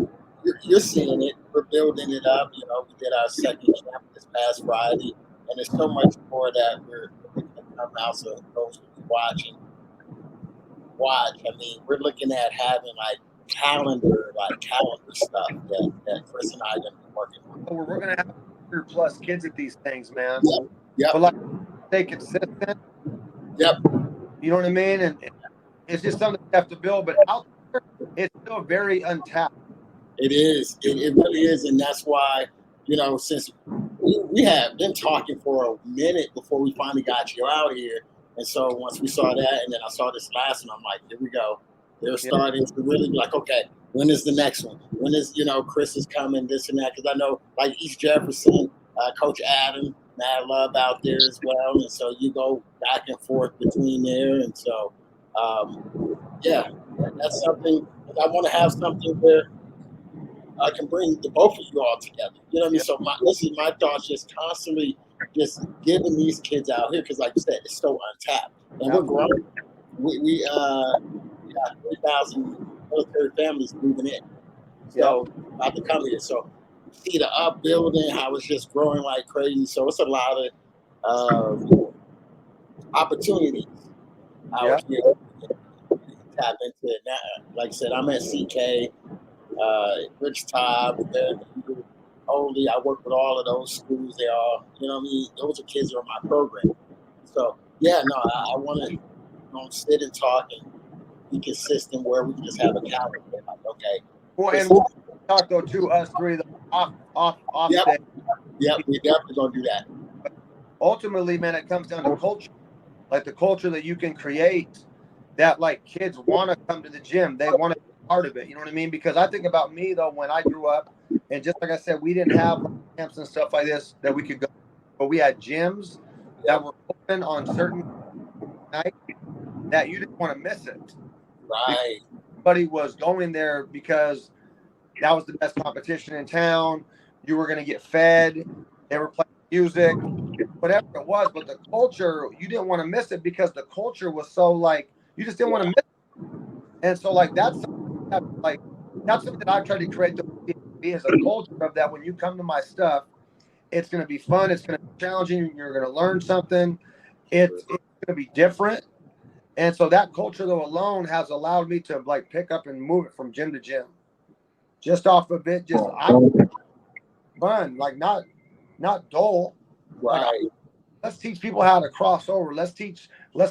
you're seeing it, we're building it up. You know, we did our second camp this past Friday, and there's so much more that we're going to come out so those who watch. I mean, we're looking at having like calendar stuff that Chris and I are going to be working on.
We're going to have plus kids at these things, man.
Yeah. Yep.
But like, stay consistent.
Yep.
You know what I mean? And it's just something you have to build. But out there, it's still very untapped.
It is. It really is, and that's why, since we have been talking for a minute before we finally got you out here, and so once we saw that, and then I saw this last one, I'm like, here we go. They're starting to really be like, okay, when is the next one? When is Chris is coming, this and that? Because I know like East Jefferson, Coach Adam, Mad Love out there as well, and so you go back and forth between there, and so yeah, that's something. I want to have something where I can bring the both of you all together. You know what I mean? So this is my thoughts, just constantly just giving these kids out here because, like you said, it's so untapped, and we're growing. We got 3,000 military families moving in, so about to come here. So see the upbuilding, how it's just growing like crazy. So it's a lot of opportunities out here. Tap into it now. Like I said, I'm at CK. Rich Todd, Holy, I work with all of those schools. They are, those are kids that are my program. So, yeah, no, I want to sit and talk and be consistent where we can just have a calendar. Like, okay.
Well, and we'll talk, though, to us three, off
Yep.
day.
Yep, we definitely going to do that.
But ultimately, man, it comes down to culture. Like the culture that you can create that, like, kids want to come to the gym. They want to part of it, you know what I mean? Because I think about me though, when I grew up, and just like I said, we didn't have camps and stuff like this that we could go, but we had gyms that were open on certain nights that you didn't want to miss it.
Right.
Everybody was going there because that was the best competition in town. You were going to get fed. They were playing music, whatever it was, but the culture, you didn't want to miss it because the culture was so like, you just didn't want to miss it. And so like that's something that I've tried to create as a culture of that. When you come to my stuff, it's going to be fun. It's going to be challenging. You're going to learn something. It's going to be different. And so that culture though alone has allowed me to like pick up and move it from gym to gym, just off of it. Just fun, like not dull.
Right.
Like, let's teach people how to cross over. Let's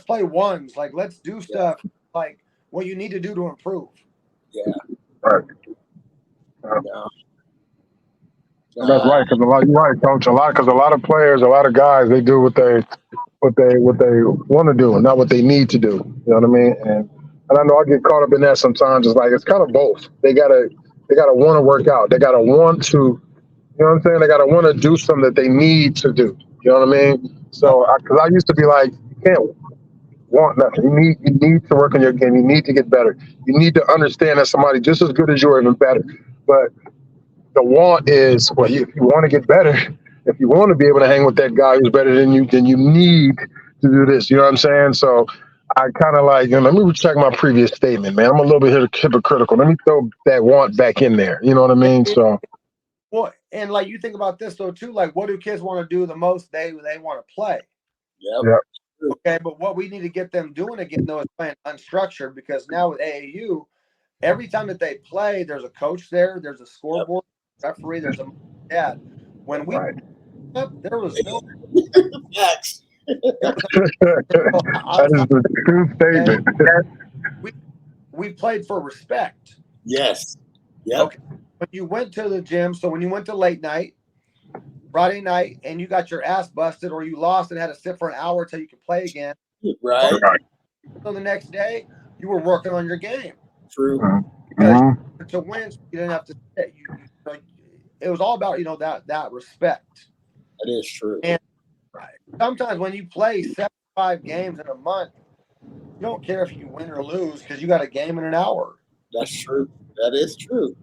play ones. Like let's do stuff like what you need to do to improve.
Yeah.
Right. That's right, because you're right, Coach. A lot of players, a lot of guys, they do what they want to do and not what they need to do. You know what I mean? And I know I get caught up in that sometimes. It's like it's kind of both. They gotta want to work out. They gotta want to. You know what I'm saying? They gotta want to do something that they need to do. You know what I mean? So, because I used to be like, you can't want nothing. You need to work on your game. You need to get better. You need to understand that somebody just as good as you or even better. But the want is, well, if you want to get better, if you want to be able to hang with that guy who's better than you, then you need to do this. You know what I'm saying? So I kind of like, let me check my previous statement, man. I'm a little bit hypocritical. Let me throw that want back in there. You know what I mean? So.
Well, and like you think about this though too, like what do kids want to do the most? They want to play.
Yep.
Okay, but what we need to get them doing again though is playing unstructured, because now with AAU, every time that they play, there's a coach there, there's a scoreboard, referee, there's a dad. When we up, there was no
Facts.
That is the true statement.
We played for respect.
Yes. Yep.
Okay. When you went to the gym, so when you went to late night, Friday night, and you got your ass busted or you lost and had to sit for an hour until you could play again.
Right.
So the next day, you were working on your game.
True.
To win, you didn't have to sit. It was all about, that respect.
That is true.
And sometimes when you play 75 games in a month, you don't care if you win or lose because you got a game in an hour.
That's true. That is true.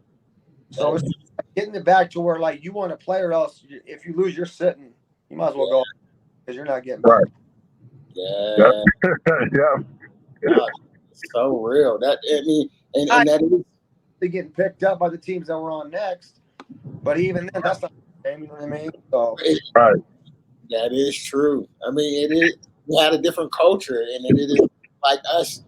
So it's getting it back to where, like, you want to play, or else if you lose, you're sitting. You might as well go because you're not getting back.
Right.
Yeah. God, it's so real. That and that is
they getting picked up by the teams that were on next. But even then, that's not the game. You know what I mean? So
right.
That is true. I mean, it is. We had a different culture, and it is like us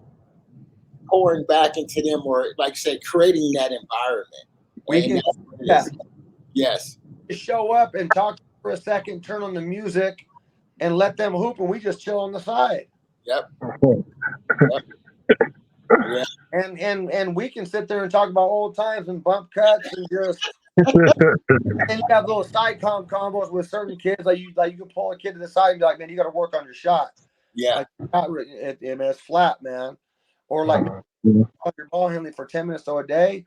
pouring back into them, or like I said, creating that environment.
We can,
Yes.
just show up and talk to for a second, turn on the music, and let them hoop, and we just chill on the side.
Yep. Yep. Yeah.
And we can sit there and talk about old times and bump cuts and just. And you have little side combos with certain kids. Like you can pull a kid to the side and be like, man, you got to work on your shot.
Yeah.
Like it's flat, man. Or like
Yeah.
your ball handling for 10 minutes a day,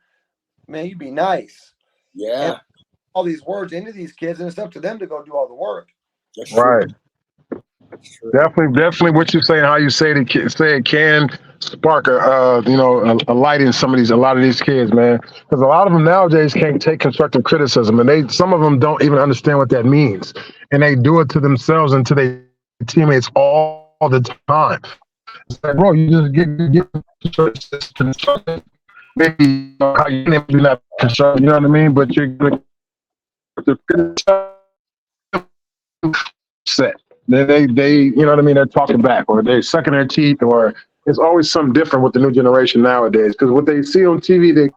man, you'd be nice.
Yeah.
And all these words into these kids, and it's up to them to go do all the work.
That's
Right.
true. That's true.
Definitely what you say and how you say it can spark a light in a lot of these kids, man. Because a lot of them nowadays can't take constructive criticism, and some of them don't even understand what that means, and they do it to themselves and to their teammates all the time. It's like, bro, you just get constructive. Maybe how you name do not constructive, you know what I mean? But you're going to set. They you know what I mean? They're talking back, or they're sucking their teeth, or it's always something different with the new generation nowadays. Because what they see on TV, they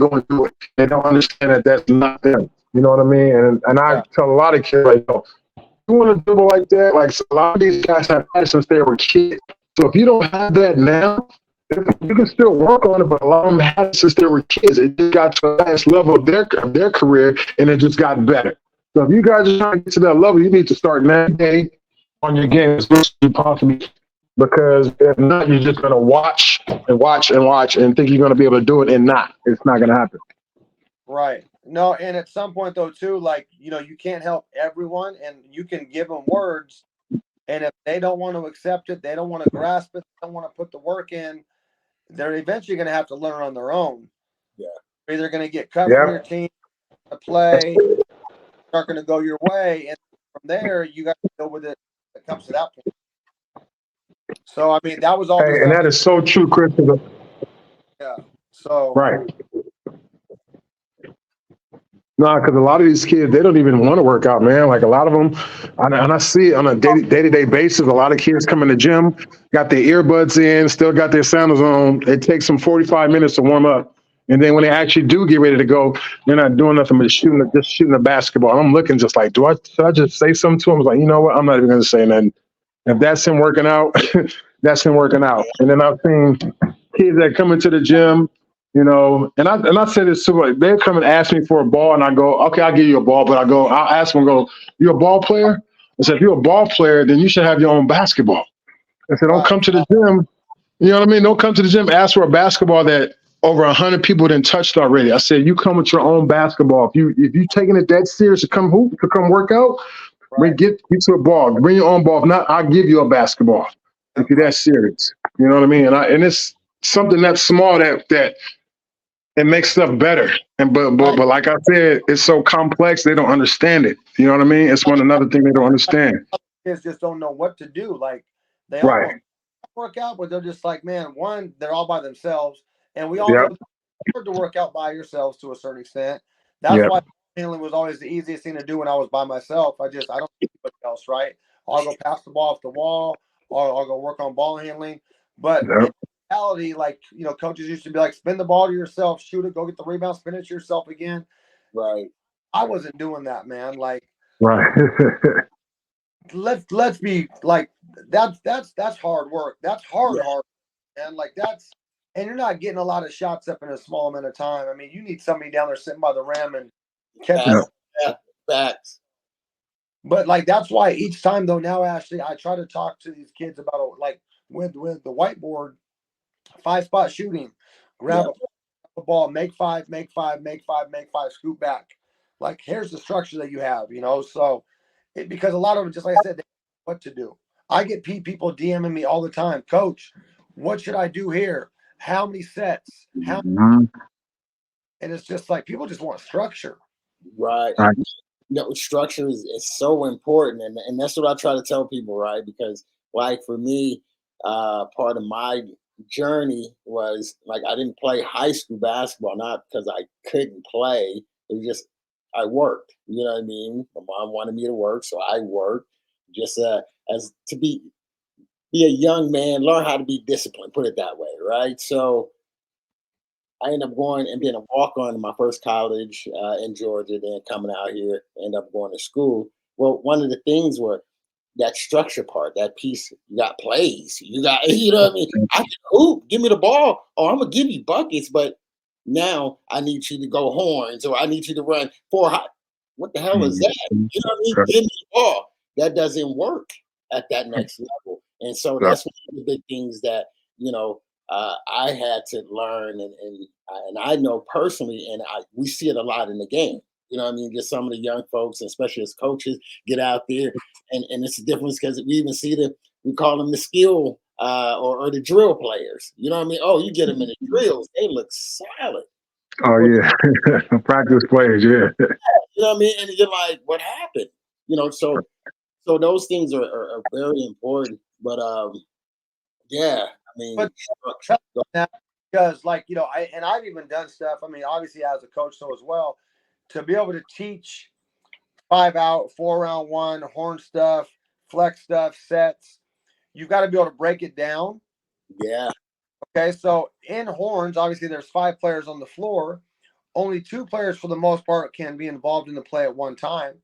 go and do it. They don't understand that that's not them. You know what I mean? And I tell a lot of kids, like, yo, you want to dribble like that? Like, so a lot of these guys have had since they were kids. So if you don't have that now, you can still work on it, but a lot of them had it since they were kids. It just got to the last level of their career, and it just got better. So if you guys are trying to get to that level, you need to start now day on your game as much as you possibly can. Because if not, you're just going to watch and watch and watch and think you're going to be able to do it, and not. It's not going to happen.
Right. No, and at some point, though, too, like, you can't help everyone, and you can give them words, and if they don't want to accept it, they don't want to grasp it, they don't want to put the work in, they're eventually going to have to learn on their own.
Yeah.
They're either going to get cut from your team to play, not going to go your way, and from there, you got to deal with it when it comes to that point. So, I mean, that was all.
Hey, and that is so true, Chris.
Yeah. So.
Right. No, because a lot of these kids, they don't even want to work out, man. Like a lot of them, and I see it on a day-to-day basis. A lot of kids come in the gym, got their earbuds in, still got their sandals on. It takes them 45 minutes to warm up. And then when they actually do get ready to go, they're not doing nothing but shooting the basketball. And I'm looking just like, should I just say something to him? I was like, you know what? I'm not even going to say nothing. If that's him working out, that's him working out. And then I've seen kids that come into the gym, and I say this too, like they come and ask me for a ball, and I go, okay, I'll give you a ball, but I'll ask them, you a ball player? I said, if you're a ball player, then you should have your own basketball. I said, don't come to the gym, you know what I mean? Don't come to the gym, ask for a basketball that over 100 people didn't touched already. I said, you come with your own basketball. If you taking it that serious to come hoop, to come work out, get to a ball, bring your own ball. If not, I'll give you a basketball if you're that serious. You know what I mean? And it's something that's small that it makes stuff better. But like I said, it's so complex they don't understand it. You know what I mean? It's another thing they don't understand.
Kids just don't know what to do. Like they all want to work out, but they're just like, man, one, they're all by themselves, and we all know it's hard to work out by yourselves to a certain extent. That's why handling was always the easiest thing to do when I was by myself. I don't see anybody else, right? I'll go pass the ball off the wall, or I'll go work on ball handling. But in reality, like, coaches used to be like, spin the ball to yourself, shoot it, go get the rebound, spin it to yourself again.
Right.
I wasn't doing that, man. Like, let's be like, that's hard work. That's hard, and like and you're not getting a lot of shots up in a small amount of time. I mean, you need somebody down there sitting by the rim and catching.
Facts.
But like, that's why each time though, now Ashley, I try to talk to these kids about like with the whiteboard, 5-spot shooting, grab a ball, make five, scoot back. Like, here's the structure that you have, so because a lot of them, just like I said, they know what to do. I get people DMing me all the time, Coach, what should I do here? How many sets? And it's just like, people just want structure.
Right. Structure is so important. And that's what I try to tell people, right? Because like for me, part of my journey was like, I didn't play high school basketball, not because I couldn't play. It was just, I worked, you know what I mean? My mom wanted me to work, so I worked just as to be a young man, learn how to be disciplined, put it that way, right? So I ended up going and being a walk-on in my first college in Georgia, then coming out here, ended up going to school. Well, one of the things were that structure part, that piece, you got plays, you got, you know what I mean? I can hoop, give me the ball, or I'm gonna give you buckets, but now I need you to go horns, or I need you to run four high. What the hell is that? You know what I mean? Give me the ball. That doesn't work at that next level. And so that's one of the big things that, I had to learn, and I know personally, and we see it a lot in the game. You know what I mean? Just some of the young folks, especially as coaches, get out there, and it's a difference because we even see we call them the skill or the drill players. You know what I mean? Oh, you get them in the drills, they look solid.
Oh yeah, practice players. Yeah.
You know what I mean? And you're like, what happened? So those things are very important. But yeah, I mean,
But because I've even done stuff. I mean, obviously as a coach, so as well, to be able to teach 5-out, 4-round one, horn stuff, flex stuff, sets, you've got to be able to break it down.
Yeah.
Okay, so in horns, obviously there's 5 players on the floor. Only 2 players for the most part can be involved in the play at one time.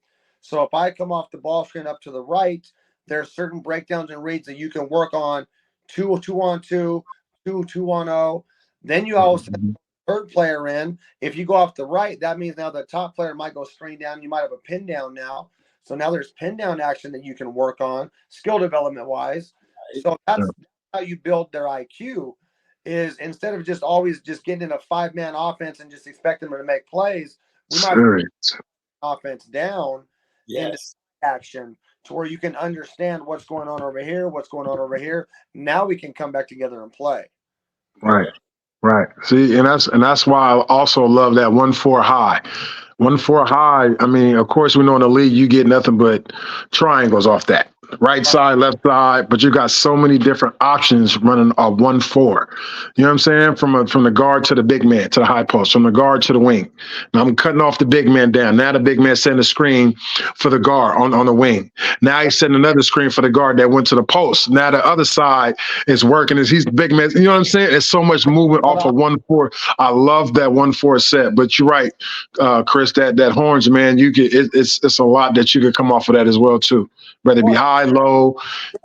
So if I come off the ball screen up to the right, there's certain breakdowns and reads that you can work on 2-on-2, 2-2-on-0. Then you always set the third player in. If you go off the right, that means now the top player might go screen down. You might have a pin down now. So now there's pin down action that you can work on skill development wise. So that's how you build their IQ. Is instead of just always just getting in a 5-man offense and just expecting them to make plays, we might bring offense down into action to where you can understand what's going on over here, what's going on over here. Now we can come back together and play.
Right. See, and that's why I also love that 1-4 high. 1-4 high. I mean, of course, we know in the league you get nothing but triangles off that. Right side, left side, but you got so many different options running a 1-4. You know what I'm saying? From the guard to the big man to the high post, from the guard to the wing. Now I'm cutting off the big man down. Now the big man setting a screen for the guard on the wing. Now he's setting another screen for the guard that went to the post. Now the other side is working as he's the big man. You know what I'm saying? It's so much movement off of 1-4. I love that 1-4 set. But you're right, Chris. That horns, man. It's a lot that you could come off of that as well too. Whether it be high, low,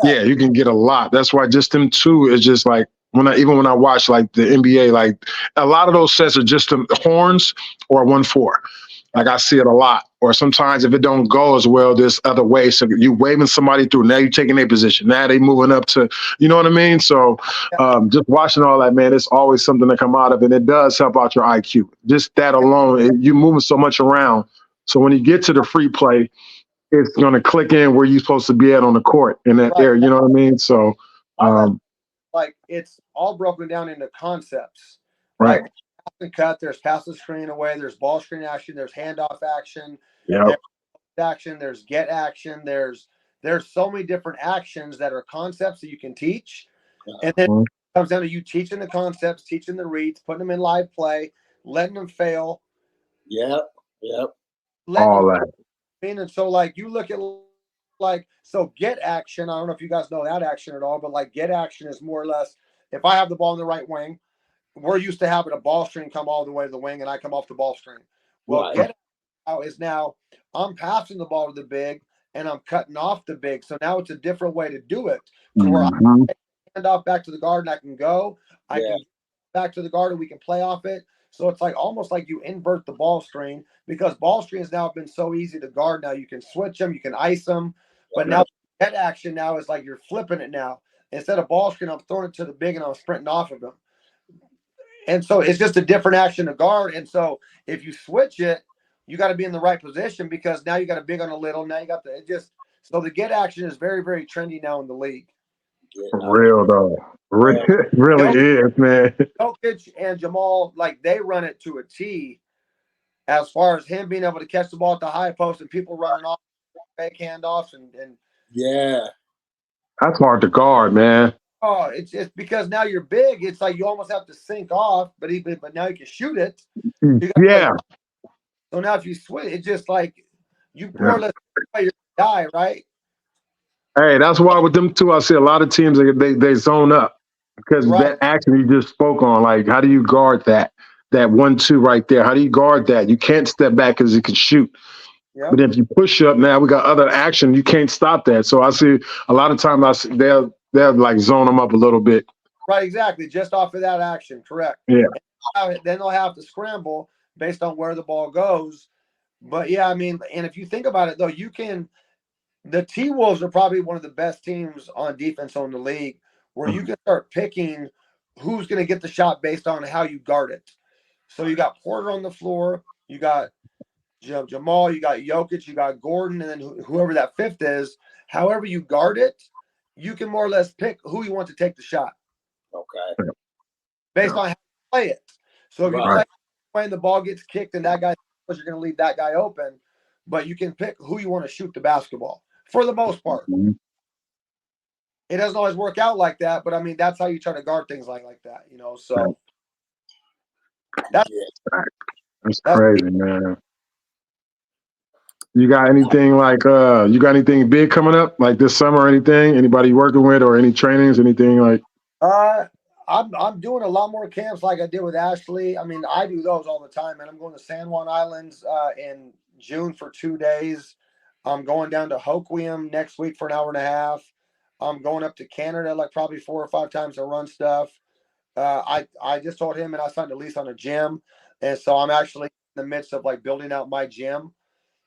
yeah, you can get a lot. That's why just them two is just like when I watch like the NBA, like a lot of those sets are just the horns or 1-4. Like I see it a lot. Or sometimes if it don't go as well, there's other ways. So you waving somebody through. Now you're taking their position. Now they moving up to, you know what I mean? So just watching all that, man, it's always something to come out of, and it does help out your IQ. Just that alone, you're moving so much around. So when you get to the free play, it's going to click in where you're supposed to be at on the court in that area. You know what I mean? So,
like it's all broken down into concepts.
Right.
Like pass and cut. There's pass the screen away. There's ball screen action. There's handoff action.
Yeah.
There's get action. There's so many different actions that are concepts that you can teach, and then it comes down to you teaching the concepts, teaching the reads, putting them in live play, letting them fail.
Yep.
All that.
And so, like, you look at, like, so get action. I don't know if you guys know that action at all, but, like, get action is more or less, if I have the ball in the right wing, we're used to having a ball screen come all the way to the wing, and I come off the ball screen. Well, get out is now I'm passing the ball to the big, and I'm cutting off the big. So now it's a different way to do it. To where I can hand off back to the guard, and I can go. I can back to the guard, and we can play off it. So it's like almost like you invert the ball screen, because ball screens now have been so easy to guard. Now you can switch them, you can ice them, but now head action now is like you're flipping it now. Instead of ball screen, I'm throwing it to the big and I'm sprinting off of them. And so it's just a different action to guard. And so if you switch it, you got to be in the right position, because now you got a big on a little. Now you got so the get action is very, very trendy now in the league.
For real though. Really is, man.
Jokic and Jamal, like, they run it to a T as far as him being able to catch the ball at the high post and people running off fake handoffs and
that's hard to guard, man.
Oh, it's because now you're big. It's like you almost have to sink off, but now you can shoot it. So now if you switch, it's just like you more or less play your guy, right?
Hey, that's why with them two, I see a lot of teams they zone up, because that action you just spoke on. Like, how do you guard that 1-2 right there? How do you guard that? You can't step back because you can shoot.
Yeah.
But if you push up now, we got other action. You can't stop that. So I see a lot of times they'll like zone them up a little bit.
Right, exactly. Just off of that action, correct.
Yeah.
And then they'll have to scramble based on where the ball goes. But yeah, I mean, and if you think about it though, the T-Wolves are probably one of the best teams on defense on the league, where you can start picking who's going to get the shot based on how you guard it. So you got Porter on the floor, you got Jamal, you got Jokic, you got Gordon, and then whoever that fifth is. However you guard it, you can more or less pick who you want to take the shot.
Okay.
Based on how you play it. So if you
Right.
play and the ball gets kicked and that guy, you're going to leave that guy open, but you can pick who you want to shoot the basketball for the most part.
Mm-hmm.
It doesn't always work out like that, but I mean, that's how you try to guard things like that, you know? So that's
crazy, man. You got anything you got anything big coming up like this summer or anything? Anybody you working with or any trainings, anything like?
I'm doing a lot more camps like I did with Ashley. I mean, I do those all the time, and I'm going to San Juan Islands in June for 2 days. I'm going down to Hoquiam next week for an hour and a half. I'm going up to Canada like probably 4 or 5 times to run stuff. I just told him and I signed a lease on a gym, and so I'm actually in the midst of like building out my gym,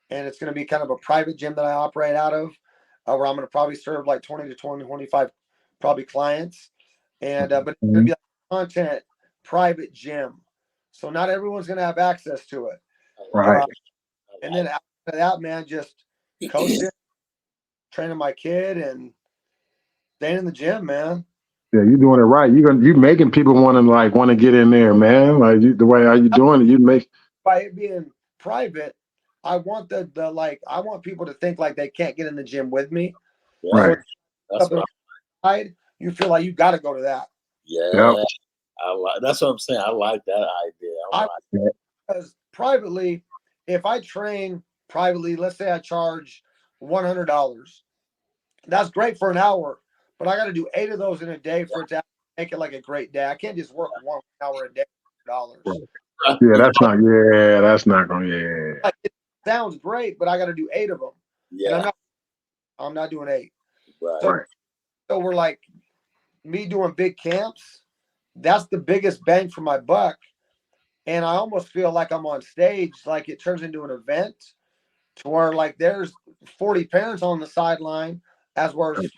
and it's going to be kind of a private gym that I operate out of, where I'm going to probably serve like 20 to 25 probably clients. And but it's gonna be like a content private gym, so not everyone's gonna have access to it.
Right.
And then after that, man, just coaching, training my kid, and staying in the gym, man.
Yeah, you're doing it right. You making people want to get in there, man. Like the way how you doing it, you make.
By it being private, I want I want people to think like they can't get in the gym with me.
Yeah.
Right.
That's what
you feel like you got to go to that.
Yeah.
Yep.
That's what I'm saying. I like that idea.
Because privately, if I train privately, let's say I charge $100, that's great for an hour, but I got to do 8 of those in a day for it to make it like a great day. I can't just work 1 hour a day for $100.
Yeah, that's not going to,
Like, it sounds great, but I got to do 8 of them.
Yeah.
And I'm not doing 8.
Right.
So we're like, me doing big camps, that's the biggest bang for my buck. And I almost feel like I'm on stage, like it turns into an event to where like there's 40 parents on the sideline as well as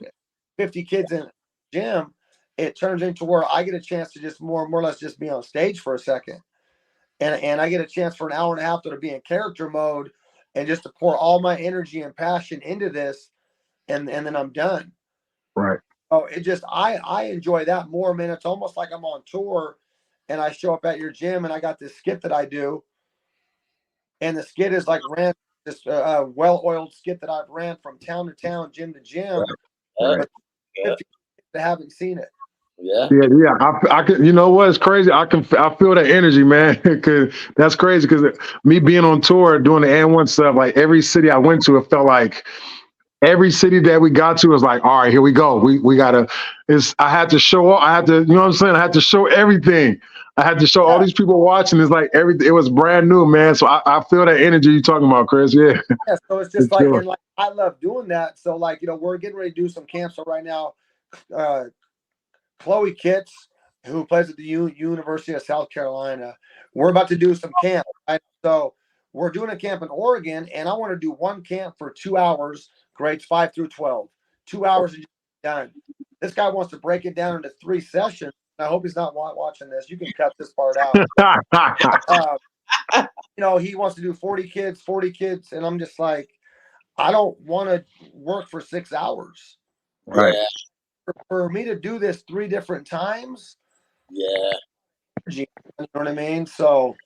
50 kids in the gym. It turns into where I get a chance to just more or less just be on stage for a second. And I get a chance for an hour and a half to be in character mode and just to pour all my energy and passion into this. And then I'm done.
Right.
Oh, it just I enjoy that more, man. It's almost like I'm on tour and I show up at your gym and I got this skit that I do. And the skit is like this well-oiled skit that I've ran from town to town, gym to gym.
Right.
But that haven't seen it.
Yeah.
I can. You know what? It's crazy. I feel that energy, man. Cause that's crazy. Cause me being on tour doing the N1 stuff, like every city I went to, it felt like every city that we got to was like, all right, here we go. We gotta. I had to show up. I had to. You know what I'm saying? I had to show everything. I had to show all these people watching. It's like everything. It was brand new, man. So I feel that energy you're talking about, Chris. Yeah.
Yeah. So it's just
sure.
and like I love doing that. So like we're getting ready to do some camps. So right now, Chloe Kitts, who plays at the University of South Carolina, we're about to do some camp. Right? So we're doing a camp in Oregon, and I want to do one camp for 2 hours, grades 5 through 12. 2 hours and done. This guy wants to break it down into 3 sessions. I hope he's not watching this. You can cut this part out. He wants to do 40 kids, and I'm just like, I don't want to work for 6 hours.
Right.
Yeah.
For me to do this 3 different times.
Yeah.
You know what I mean? So.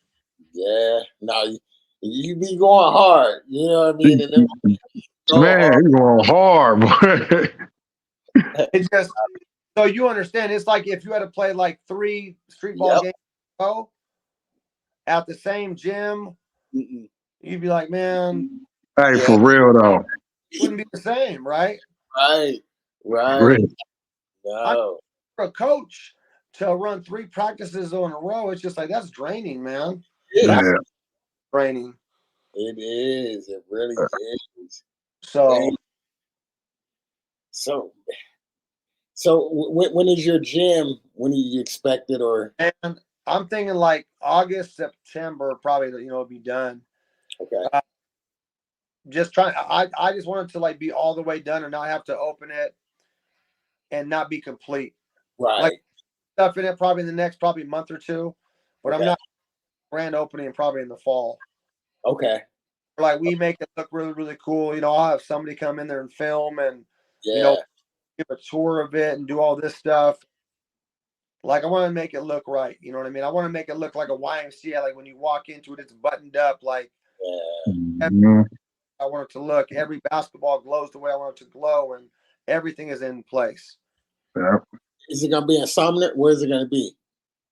Yeah. No, you be going hard. You know what I mean? And then
man, you're going hard, boy.
It's just so you understand. It's like if you had to play like 3 streetball games in a row at the same gym, you'd be like, man.
Hey, for real though.
It wouldn't be the same, right?
Right.
Really?
No.
For a coach to run 3 practices in a row, it's just like that's draining, man.
Yeah.
That's draining.
It is. It really is.
So,
Dang. So, when is your gym? When do you expect it? Or
and I'm thinking like August, September, probably, it'll be done.
okay,
Just trying. I just want it to like be all the way done and not have to open it and not be complete.
right?
Like stuff in it probably in the next month or two, but I'm
Okay.
not grand opening probably in the fall.
Okay.
Like we make it look really, really cool. I'll have somebody come in there and film and
Yeah.
give a tour of it and do all this stuff. Like I want to make it look right. You know what I mean? I want to make it look like a YMCA. Like when you walk into it, it's buttoned up. Like
Yeah.
I want it to look. Every basketball glows the way I want it to glow, and everything is in place.
Yeah.
Is it gonna be in Sumner? Where is it gonna be?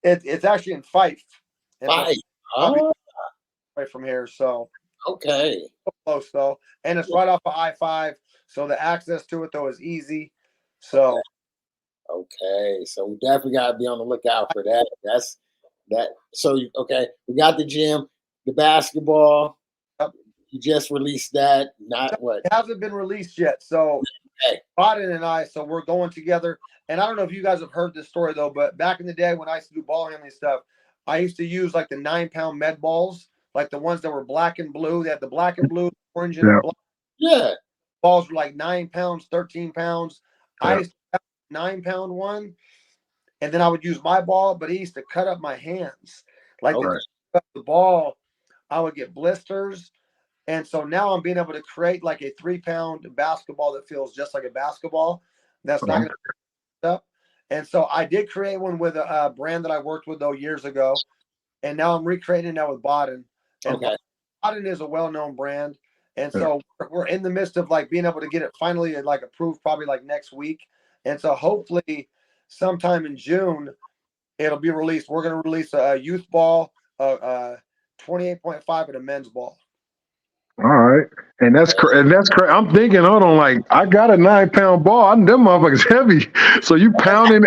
It's actually in Fife.
Fife.
I'll be
Oh,
away from here, so
okay.
close though, and it's right off of I-5, so the access to it though is easy. So
Okay. So we definitely gotta be on the lookout for that. That's that. So okay, we got the gym, the basketball.
Yep.
You just released that. Not what?
it hasn't been released yet. So
Okay.
Biden and I, so we're going together. And I don't know if you guys have heard this story though, but back in the day when I used to do ball handling stuff, I used to use like the 9-pound med balls, like the ones that were black and blue. They had the black and blue, orange and
Yeah.
black
Yeah.
balls were like 9 pounds, 13 pounds. I
Yeah.
used to have a 9-pound one, and then I would use my ball, but he used to cut up my hands. Like
Okay.
the ball, I would get blisters. And so now I'm being able to create like a 3-pound basketball that feels just like a basketball. That's not going to up. And so I did create one with a brand that I worked with though years ago, and now I'm recreating that with Baden. And
Okay.
Baden is a well-known brand, and so we're in the midst of like being able to get it finally like approved probably like next week. And so hopefully sometime in June it'll be released. We're going to release a youth ball, 28.5 and a men's ball.
All right. And that's I'm thinking, hold on, like I got a 9-pound ball. Them motherfuckers heavy. So you pounding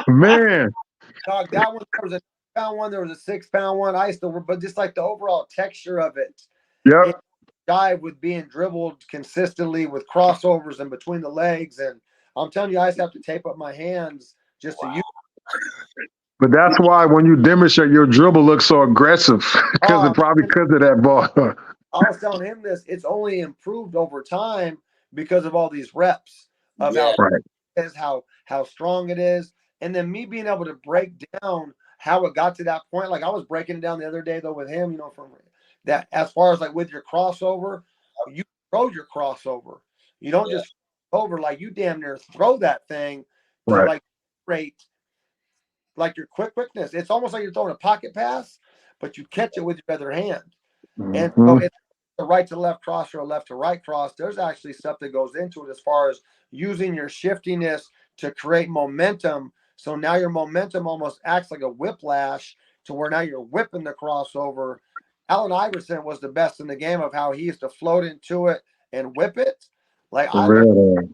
man.
Dog, that one, there was a 6-pound one, there was a 6-pound one. I used to, but just like the overall texture of it.
Yep.
Dive with being dribbled consistently with crossovers and between the legs. And I'm telling you, I used to have to tape up my hands just to use.
But that's why when you demonstrate your dribble looks so aggressive because of that ball.
I was telling him this, it's only improved over time because of all these reps of how strong it is. And then me being able to break down how it got to that point. Like I was breaking it down the other day though with him, from that as far as like with your crossover, you throw your crossover. You don't just over, like you damn near throw that thing to like rate like your quickness. It's almost like you're throwing a pocket pass, but you catch it with your other hand.
Mm-hmm.
And so it's a right to left cross or a left to right cross. There's actually stuff that goes into it as far as using your shiftiness to create momentum. So now your momentum almost acts like a whiplash to where now you're whipping the crossover. Allen Iverson was the best in the game of how he used to float into it and whip it. Like and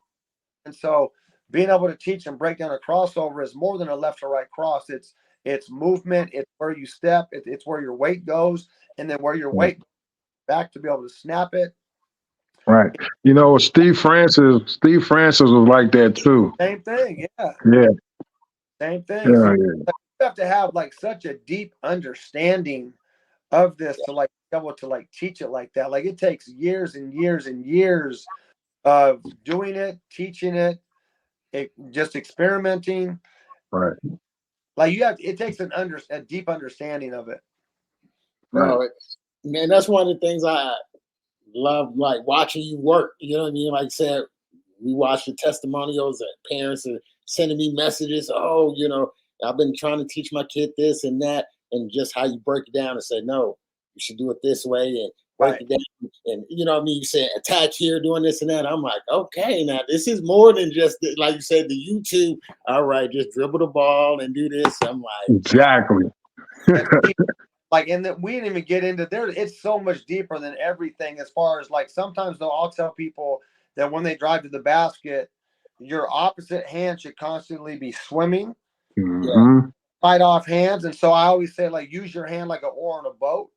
so being able to teach and break down a crossover is more than a left to right cross. It's movement. It's where you step. It's where your weight goes, and then where your weight goes back to be able to snap it.
Right. Steve Francis was like that too.
Same thing. Yeah.
Yeah.
Same thing.
Yeah,
so you have to have like such a deep understanding of this to like be able to like teach it like that. Like it takes years and years and years of doing it, teaching it, just experimenting.
Right.
Like it takes a deep understanding of it.
Right.
Man, that's one of the things I love, like watching you work. You know what I mean? Like I said, we watch the testimonials and parents are sending me messages. Oh, I've been trying to teach my kid this and that, and just how you break it down and say, no, you should do it this way and break it down. And you know what I mean? You say attack here, doing this and that. I'm like, okay, now this is more than just like you said, the YouTube. All right, just dribble the ball and do this. I'm like,
exactly.
And that we didn't even get into there. It's so much deeper than everything. As far as like sometimes though, I'll tell people that when they drive to the basket, your opposite hand should constantly be swimming.
Mm-hmm.
Fight off hands. And so I always say like use your hand like an oar on a boat.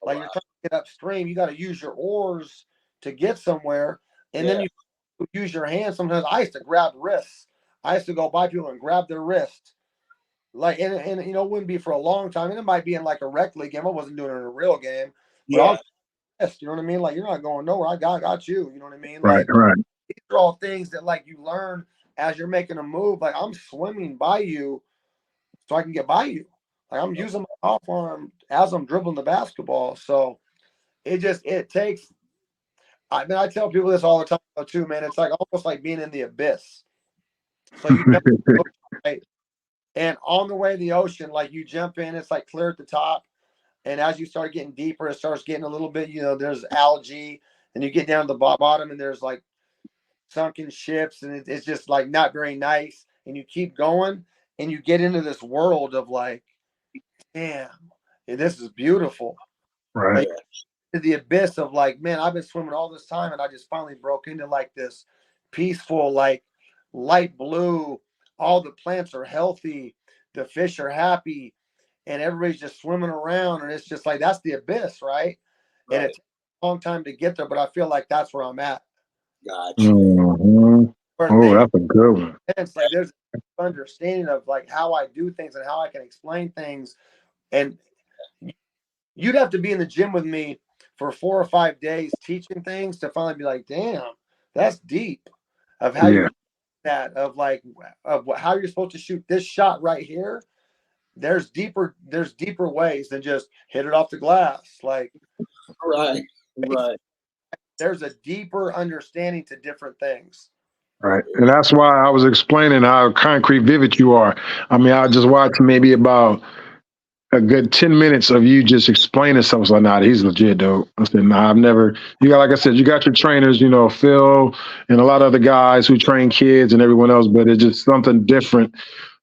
Like you're trying to get upstream, you got to use your oars to get somewhere, and then you use your hands. Sometimes I used to grab wrists. I used to go by people and grab their wrist. Like, and it wouldn't be for a long time. And it might be in like a rec league game. I wasn't doing it in a real game. But I was, you know what I mean? Like, you're not going nowhere. I got you. You know what I mean?
Right,
Like, these are all things that like you learn as you're making a move. Like, I'm swimming by you so I can get by you. Like, I'm using my off arm as I'm dribbling the basketball. So it takes. I mean, I tell people this all the time too, man. It's like almost like being in the abyss. So you jump in, right? And on the way to the ocean, like you jump in, it's like clear at the top. And as you start getting deeper, it starts getting a little bit, there's algae, and you get down to the bottom and there's like sunken ships, and it's just like not very nice. And you keep going and you get into this world of like, damn, this is beautiful.
right.
Like, the abyss of like, man, I've been swimming all this time and I just finally broke into like this peaceful, like light blue. All the plants are healthy, the fish are happy, and everybody's just swimming around, and it's just like that's the abyss, right? And it takes a long time to get there, but I feel like that's where I'm at.
Gotcha.
Mm-hmm. Oh, that's a good one.
It's like there's an understanding of like how I do things and how I can explain things, and you'd have to be in the gym with me for 4 or 5 days teaching things to finally be like, damn, that's deep. Of how you that of like of how you're supposed to shoot this shot right here. There's deeper ways than just hit it off the glass. Like,
Right.
there's a deeper understanding to different things.
Right. And that's why I was explaining how concrete vivid you are. I mean, I just watched maybe about a good 10 minutes of you just explaining something. I was like, nah, he's legit, though. I said, nah, I've never, you got, like I said, you got your trainers, Phil and a lot of other guys who train kids and everyone else, but it's just something different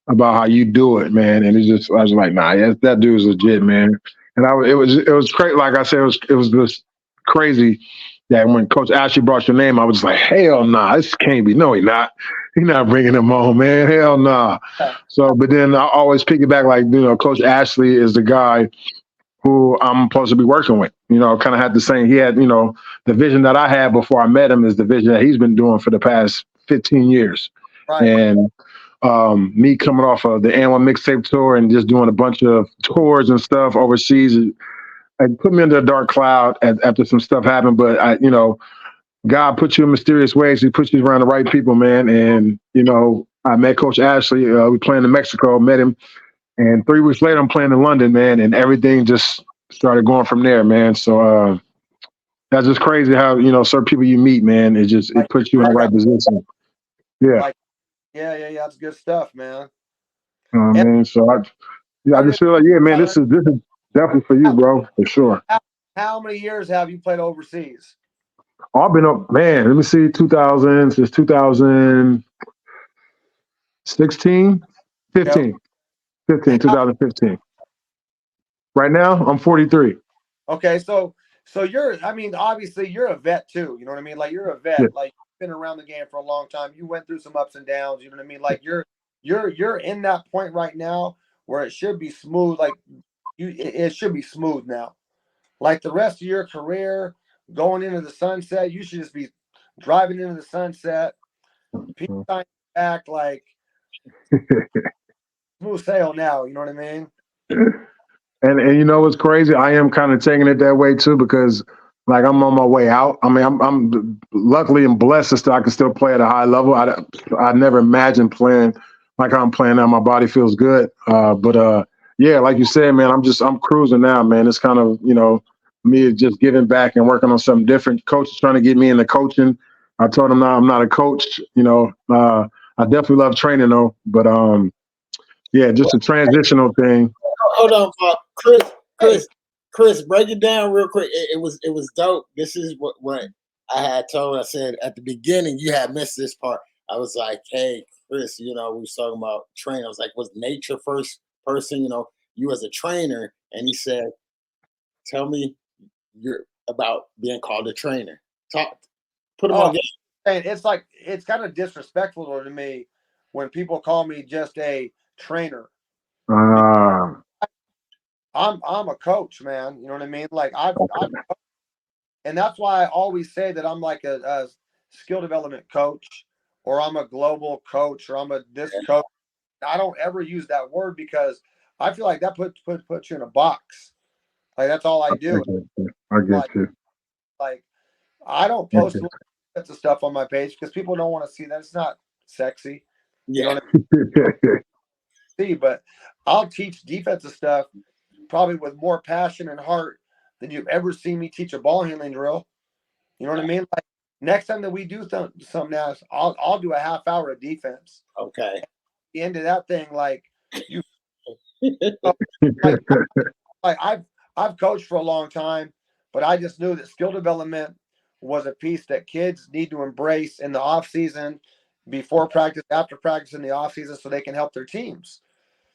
about how you do it, man. And I was like, nah, that dude's legit, man. And it was crazy. Like I said, it was just crazy that when Coach Ashley brought your name, I was like, hell nah, this can't be. No, he's not bringing him on, man. Hell nah. So, but then I always piggyback like, Coach Ashley is the guy who I'm supposed to be working with. Kind of had the same. He had, the vision that I had before I met him is the vision that he's been doing for the past 15 years.
Right.
And me coming off of the N1 mixtape tour and just doing a bunch of tours and stuff overseas, it put me under a dark cloud after some stuff happened. But God put you in mysterious ways. He puts you around the right people, man. And I met Coach Ashley. We playing in Mexico, met him, and 3 weeks later, I'm playing in London, man. And everything just started going from there, man. So that's just crazy how certain people you meet, man. It puts you in the right position. Yeah.
Yeah. That's good stuff, man.
Man, so I just feel like, yeah, man, this is definitely for you, bro, for sure.
How many years have you played overseas?
I've been up, man. Let me see, since 2016, 15, 2015. Right now, I'm 43.
Okay, so obviously you're a vet too. You know what I mean? Like, you're a vet.
Yeah.
Like, you've been around the game for a long time. You went through some ups and downs. You know what I mean? Like, you're in that point right now where it should be smooth. Like, it should be smooth now. Like, the rest of your career going into the sunset, you should just be driving into the sunset, people back, like smooth sail now. You know what I mean?
And what's crazy? I am kind of taking it that way too, because like I'm on my way out. I mean, I'm luckily and blessed that I can still play at a high level. I never imagined playing like how I'm playing now. My body feels good. But yeah, like you said, man, I'm cruising now, man. It's kind of, me just giving back and working on something different. Coach is trying to get me into coaching. I told him now I'm not a coach. I definitely love training though, but yeah, just a transitional thing.
Hold on, Chris, break it down real quick. It was dope. This is what I had told. I said at the beginning you had missed this part. I was like, hey, Chris, we was talking about training. I was like, was nature first person, you as a trainer? And he said, tell me you're about being called a trainer. Put him on game.
And it's kind of disrespectful to me when people call me just a trainer. I'm a coach, man. You know what I mean? Like and that's why I always say that I'm like a skill development coach, or I'm a global coach, or I'm a this coach. I don't ever use that word because I feel like that puts you in a box. Like that's all I do.
I get you.
Like I don't post lots of stuff on my page because people don't want to see that. It's not sexy. You know what I see, but I'll teach defensive stuff probably with more passion and heart than you've ever seen me teach a ball handling drill. You know what I mean? Like next time that we do something else, I'll do a half hour of defense.
Okay.
At the end of that thing, like you, like, I've coached for a long time, but I just knew that skill development was a piece that kids need to embrace in the off season, before practice, after practice, in the off season, so they can help their teams.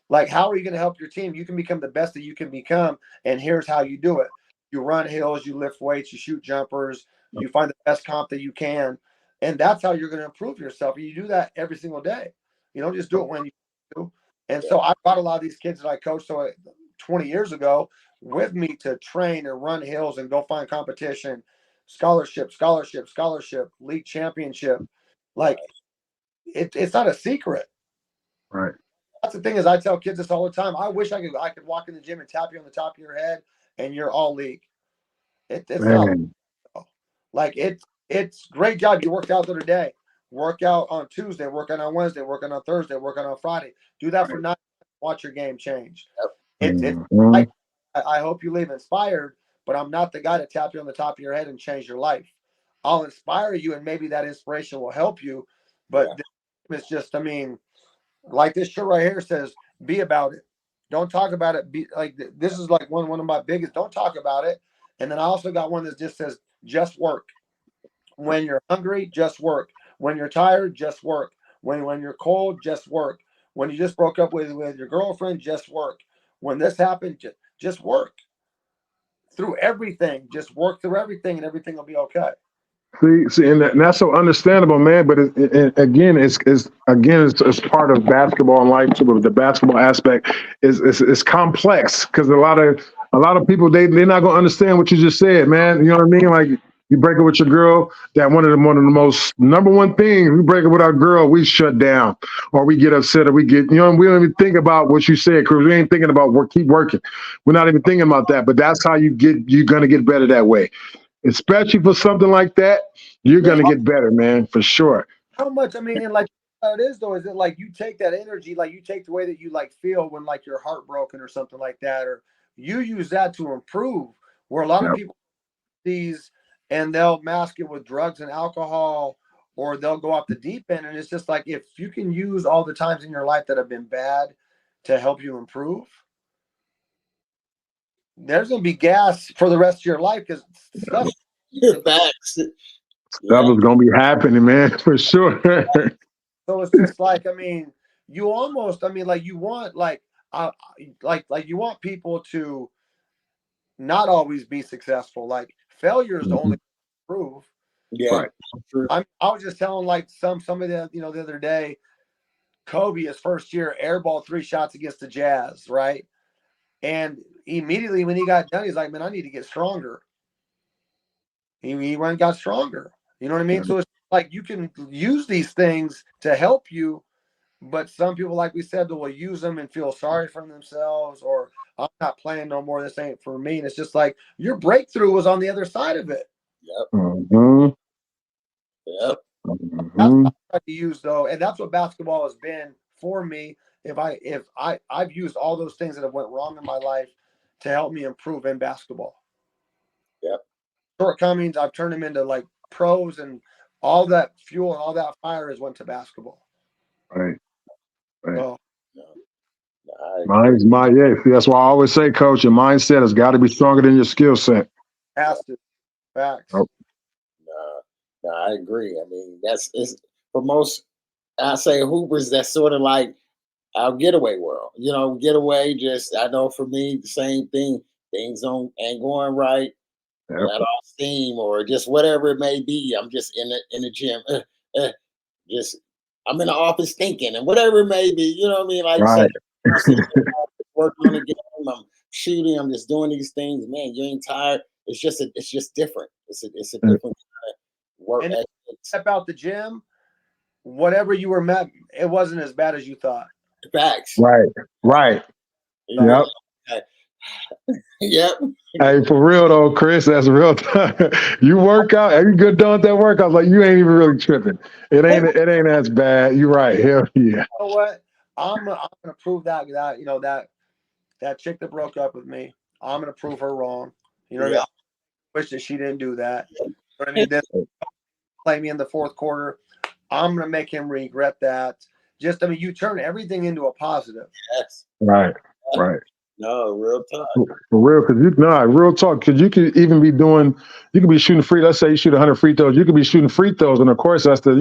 Like, how are you going to help your team? You can become the best that you can become, and here's how you do it. You run hills, you lift weights, you shoot jumpers, you find the best comp that you can, and that's how you're going to improve yourself. And you do that every single day. You don't just do it when you do. And so I brought a lot of these kids that I coached 20 years ago with me to train and run hills and go find competition, scholarship, league championship. Like, it's not a secret.
Right.
That's the thing, is I tell kids this all the time. I wish I could walk in the gym and tap you on the top of your head and you're all league. It's not like it's great job. You worked out the other day. Work out on Tuesday, working on Wednesday, working on Thursday, working on Friday. Do that for 9 months. Watch your game change. I hope you leave inspired, but I'm not the guy to tap you on the top of your head and change your life. I'll inspire you, and maybe that inspiration will help you. But it's just, I mean, like this shirt right here says, be about it. Don't talk about it. Be like, this is like one of my biggest, don't talk about it. And then I also got one that just says, just work. When you're hungry, just work. When you're tired, just work. When you're cold, just work. When you just broke up with your girlfriend, just work. When this happened, just work through everything. Just work through everything, and everything will be okay.
See, and that's so understandable, man. But again, it's part of basketball and life too. But the basketball aspect is complex, because a lot of people they're not gonna understand what you just said, man. You know what I mean? Like, you break up with your girl, that one of the most number one things. We break up with our girl, we shut down, or we get upset, or we get, we don't even think about what you said, Chris. We ain't thinking about keep working. We're not even thinking about that. But that's how you're gonna get better that way. Especially for something like that, you're going to get better, man, for sure.
How much, I mean, and like how it is though, is it like you take that energy, like you take the way that you like feel when like you're heartbroken or something like that, or you use that to improve, where a lot of people these and they'll mask it with drugs and alcohol, or they'll go off the deep end. And it's just like, if you can use all the times in your life that have been bad to help you improve, there's going to be gas for the rest of your life, because stuff
stuff is going to be happening, man, for sure.
So it's just like, I mean, you almost, I mean, like you want like you want people to not always be successful. Like, failure is the only proof.
Yeah.
Right. I was just telling like some of the, the other day, Kobe, his first year, airballed 3 shots against the Jazz, right? And immediately when he got done, he's like, man, I need to get stronger. He went and got stronger. You know what I mean? So it's like, you can use these things to help you, but some people, like we said, will use them and feel sorry for themselves, or I'm not playing no more. This ain't for me. And it's just like, your breakthrough was on the other side of it.
Yep.
Mm-hmm.
Yep.
That's what I try to use though, and that's what basketball has been for me. I've used all those things that have went wrong in my life to help me improve in basketball.
Yep.
Shortcomings, I've turned them into like pros, and all that fuel and all that fire has went to basketball.
Right.
So,
See, that's why I always say, Coach, your mindset has got to be stronger than your skill set.
Has to. Facts.
Oh.
No, I agree. I mean, it's for most, I say hoopers, that's sort of like our getaway world. Getaway. Just, I know for me, the same thing. Things ain't going right.
Yep.
Let off steam, or just whatever it may be. I'm just in the gym. I'm in the office thinking, and whatever it may be. You know what I mean? Like
right.
you said, working on the game. I'm shooting. I'm just doing these things. Man, you ain't tired. It's just different. It's a different kind of work
And
ethic.
step out the gym, whatever you were met, it wasn't as bad as you thought.
Facts.
Right.
Yeah.
Yep.
Yep.
Hey, for real though, Chris, that's real time. You work out, and you good done with that workout. Like you ain't even really tripping. It ain't as bad. You're right. Hell yeah.
You know what? I'm gonna prove that that chick that broke up with me, I'm gonna prove her wrong. You know what I mean? I wish that she didn't do that. You know what I mean? Then play me in the fourth quarter. I'm gonna make him regret that. You turn everything into a positive.
Yes.
Right.
No, real talk.
For real, because real talk, because you could even be you could be shooting free. Let's say you shoot 100 free throws. You could be shooting free throws, and of course that's the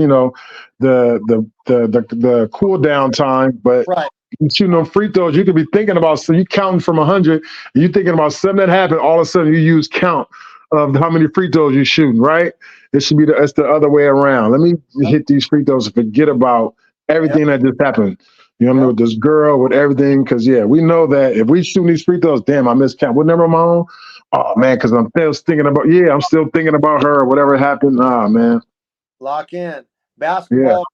cool down time. But
Right.
you shooting them free throws, you could be thinking about. So you counting from 100, and you thinking about something that happened. All of a sudden, you use count of how many free throws you're shooting. Right? It should be it's the other way around. Let me hit these free throws and forget about everything that just happened. You know what I mean? With this girl, with everything. Because, we know that if we shoot these free throws, damn, I miscount. What number am I on? Oh, man, because I'm still thinking about her or whatever happened. Ah, man.
Lock in. Basketball,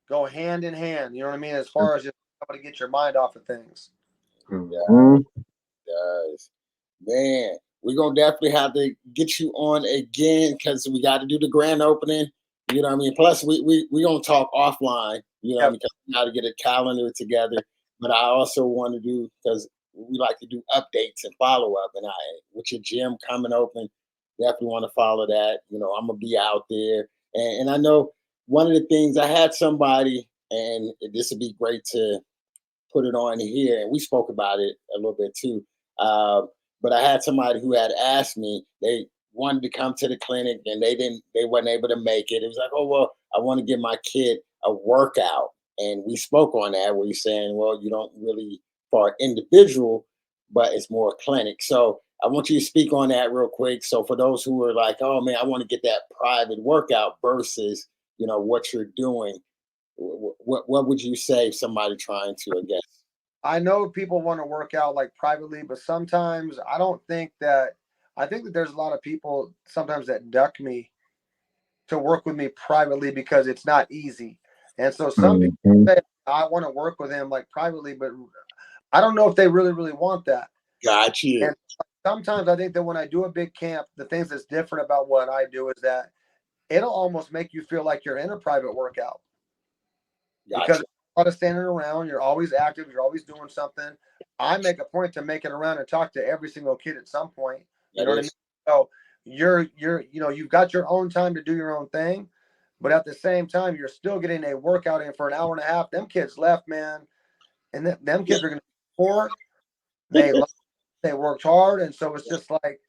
go hand in hand. You know what I mean? As far as just how to get your mind off of things.
Mm-hmm.
Guys, man, we're going to definitely have to get you on again because we got to do the grand opening. You know what I mean? Plus, we going to talk offline. You know, because we got to get a calendar together. But I also want to do, because we like to do updates and follow up. And with your gym coming open, definitely want to follow that. You know, I'm going to be out there. And I know one of the things, I had somebody, and this would be great to put it on here, and we spoke about it a little bit too. But I had somebody who had asked me, they wanted to come to the clinic and they weren't able to make it. It was like, oh, well, I want to give my kid a workout. And we spoke on that where you're saying, well, you don't really for an individual, but it's more clinic. So I want you to speak on that real quick. So for those who are like, oh man, I want to get that private workout versus, what you're doing, what would you say if somebody trying to, I guess?
I know people want to work out like privately, but sometimes I think that there's a lot of people sometimes that duck me to work with me privately because it's not easy. And so some people say, I want to work with him like privately, but I don't know if they really, really want that.
Got you.
And sometimes I think that when I do a big camp, the things that's different about what I do is that it'll almost make you feel like you're in a private workout.
Gotcha.
Because a lot of standing around, you're always active, you're always doing something. I make a point to make it around and talk to every single kid at some point. You know what I mean? So you've got your own time to do your own thing, but at the same time, you're still getting a workout in for an hour and a half. Them kids left, man, and them kids are going to be poor. They worked hard, and so it's just like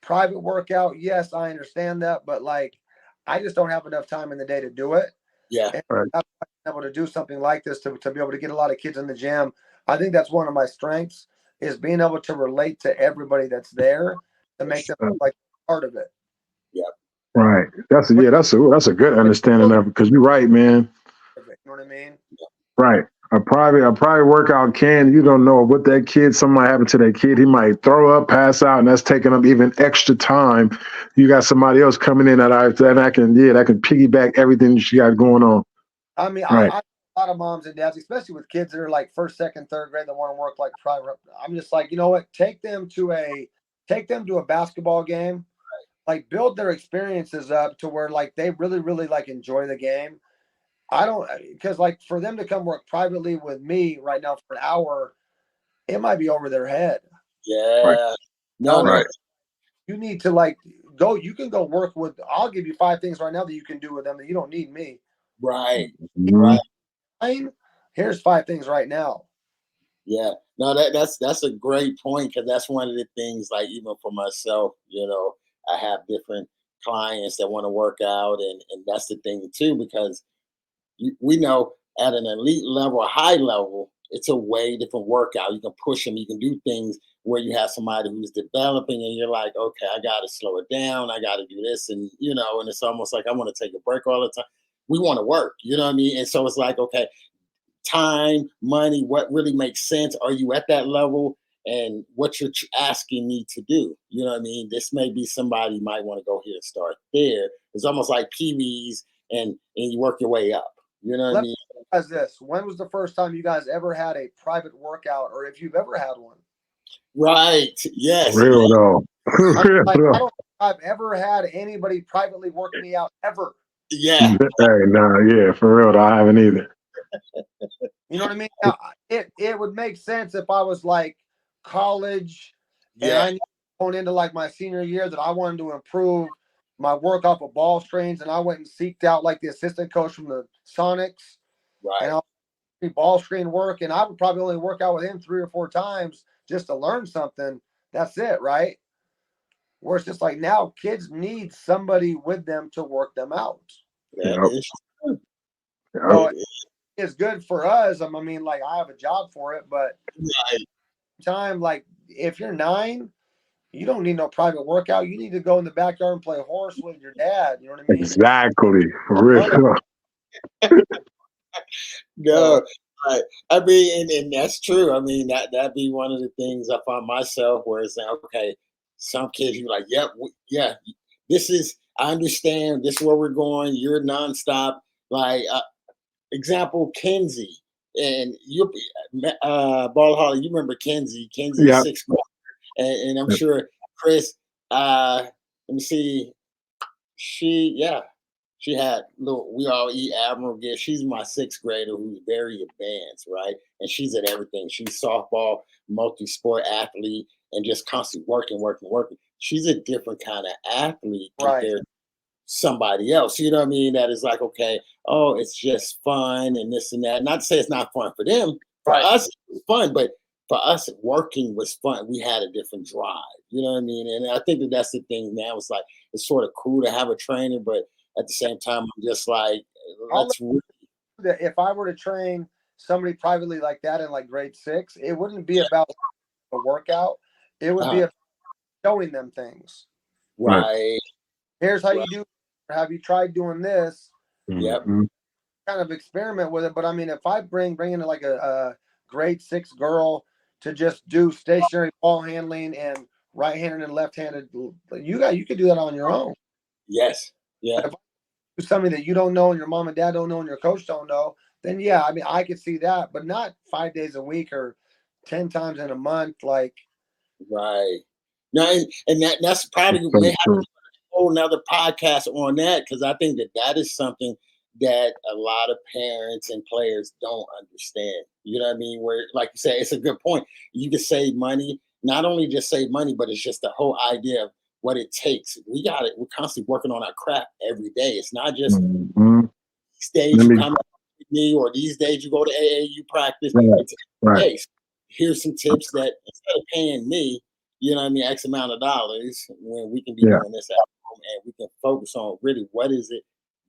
private workout. Yes, I understand that, but like I just don't have enough time in the day to do it.
Yeah,
and I'm able to do something like this to be able to get a lot of kids in the gym. I think that's one of my strengths is being able to relate to everybody that's there to make them like part of it.
Yeah.
Right. That's a good understanding of it because you're right, man.
You know what I mean?
Right. A private workout you don't know what that kid, something might happen to that kid. He might throw up, pass out, and that's taking up even extra time. You got somebody else coming in that can piggyback everything you got going on.
I mean,
right.
I a lot of moms and dads, especially with kids that are like first, second, third grade that want to work like private. I'm just like, you know what? Take them to a basketball game, like build their experiences up to where like they really, really like enjoy the game. Because like for them to come work privately with me right now for an hour, it might be over their head.
Yeah. Right. No,
right.
You need to like go. You can go work with. I'll give you 5 things right now that you can do with them that you don't need me.
Right.
Mm-hmm.
Right. Here's 5 things right now.
Yeah. No, that's a great point because that's one of the things. Like even for myself, I have different clients that want to work out, and that's the thing too because we know at an elite level, a high level, it's a way different workout. You can push them. You can do things where you have somebody who's developing and you're like, okay, I got to slow it down. I got to do this. And, and it's almost like I want to take a break all the time. We want to work, you know what I mean? And so it's like, okay, time, money, what really makes sense. Are you at that level? And what you're asking me to do. You know what I mean? This may be somebody might want to go here and start there. It's almost like Pee-wees and you work your way up. You know what I mean?
As this, when was the first time you guys ever had a private workout, or if you've ever had one?
Right. Yes.
Real though.
I
Real
don't
though.
think I've ever had anybody privately work me out ever.
Yeah.
Hey, nah, yeah, for real though. I haven't either.
You know what I mean? Now, it would make sense if I was like college and I going into like my senior year that I wanted to improve my work off of ball screens, and I went and seeked out like the assistant coach from the Sonics, and I'll do ball screen work, and I would probably only work out with him 3 or 4 times just to learn something. That's it, right? Where it's just like now kids need somebody with them to work them out.
That is true.
So it's good for us. I mean, like I have a job for it, but time, like if you're 9, you don't need no private workout. You need to go in the backyard and play horse with your dad. You know what I mean?
Exactly. For real.
No, I mean, and that's true. I mean, that'd be one of the things I find myself where it's like, okay, some kids you're like, yep, yeah, this is. I understand. This is where we're going. You're nonstop. Like example, Kenzie, and you, Ball Holly. You remember Kenzie? Kenzie,
Yeah.
6th grade, and I'm sure Chris. Let me see. She had little. We all eat Admiral Gift. She's my 6th grader who's very advanced, right? And she's at everything. She's softball, multi-sport athlete, and just constantly working. She's a different kind of athlete compared to somebody else. You know what I mean? That is like, okay, oh, it's just fun and this and that. Not to say it's not fun for them. For us, it was fun, but for us, working was fun. We had a different drive. You know what I mean? And I think that's the thing now. It's like it's sort of cool to have a trainer, but at the same time, I'm just like,
if I were to train somebody privately like that in like grade 6, it wouldn't be about a workout. It would be about showing them things.
Right.
Here's how you do. Have you tried doing this?
Yep.
Kind of experiment with it. But I mean, if I bring in like a grade 6 girl to just do stationary ball handling and right-handed and left-handed, you could do that on your own.
Yes. Yeah.
If something that you don't know and your mom and dad don't know and your coach don't know, then yeah, I mean, I could see that, but not 5 days a week or 10 times in a month. Like,
right. No, and that's probably may have a whole nother podcast on that, because I think that is something that a lot of parents and players don't understand. You know what I mean? Where, like you say, it's a good point. You can save money, not only just save money, but it's just the whole idea of what it takes. We're constantly working on our craft every day. It's not just these days you come with me, or these days you go to AAU practice. Hey, here's some tips that instead of paying me, you know what I mean, X amount of dollars, when we can be doing this at home, and we can focus on really what is it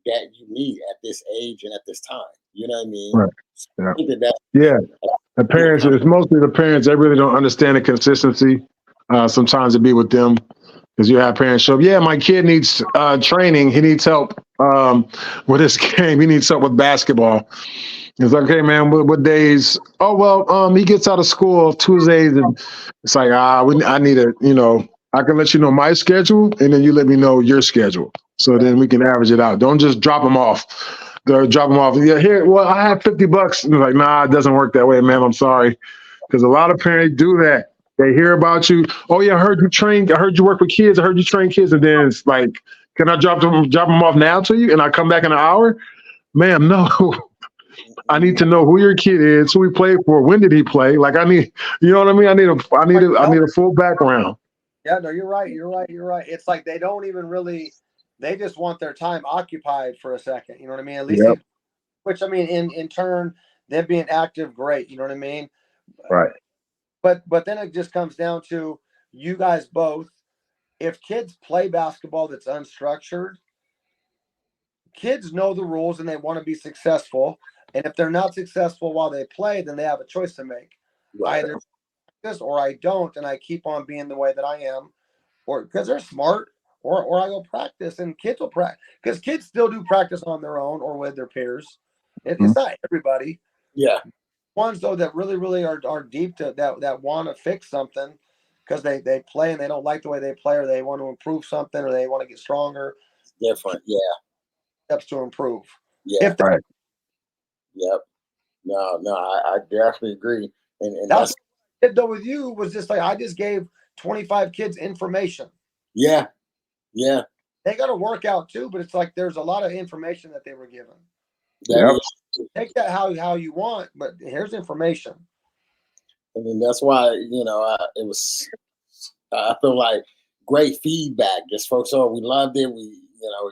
that you need at this age and at this time. You know what I mean?
Right.
So I think
the parents, it's mostly the parents, they really don't understand the consistency. Sometimes it be with them, because you have parents show up, yeah, my kid needs training. He needs help with his game. He needs help with basketball. It's like, okay, man, what days? Oh, well, he gets out of school Tuesdays. And it's like, I need I can let you know my schedule, and then you let me know your schedule. So then we can average it out. Don't just drop them off. Yeah, here, well, I have $50. And like, nah, it doesn't work that way, man. I'm sorry. Because a lot of parents do that. They hear about you. Oh, yeah, I heard you train. I heard you work with kids. I heard you train kids. And then it's like, can I drop them off now to you? And I come back in an hour? Ma'am, no. I need to know who your kid is, who he played for, when did he play? Like, I need, you know what I mean? I need a full background.
Yeah, no, you're right. It's like they don't even really, they just want their time occupied for a second. You know what I mean? At least, which I mean, in turn, them being active, great. You know what I mean?
Right.
But then it just comes down to you guys both. If kids play basketball that's unstructured, kids know the rules and they want to be successful. And if they're not successful while they play, then they have a choice to make. Either this or I don't, and I keep on being the way that I am, or because they're smart, or I go practice, and kids will practice, because kids still do practice on their own or with their peers. It's not everybody,
Yeah.
Ones though that really are deep to that want to fix something because they play and they don't like the way they play, or they want to improve something, or they want to get stronger.
Different. Yeah.
Steps to improve.
Yeah.
If they,
Right.
Yep. No, I definitely agree. And
that's
that's,
what I did though with you was just like I just gave 25 kids information.
yeah. Yeah.
They got to work out too, but it's like there's a lot of information that they were given.
That
Yep.
is.
Take that how you want, but here's information.
And then that's why, it was, I feel like great feedback. Just folks, oh, we loved it. We,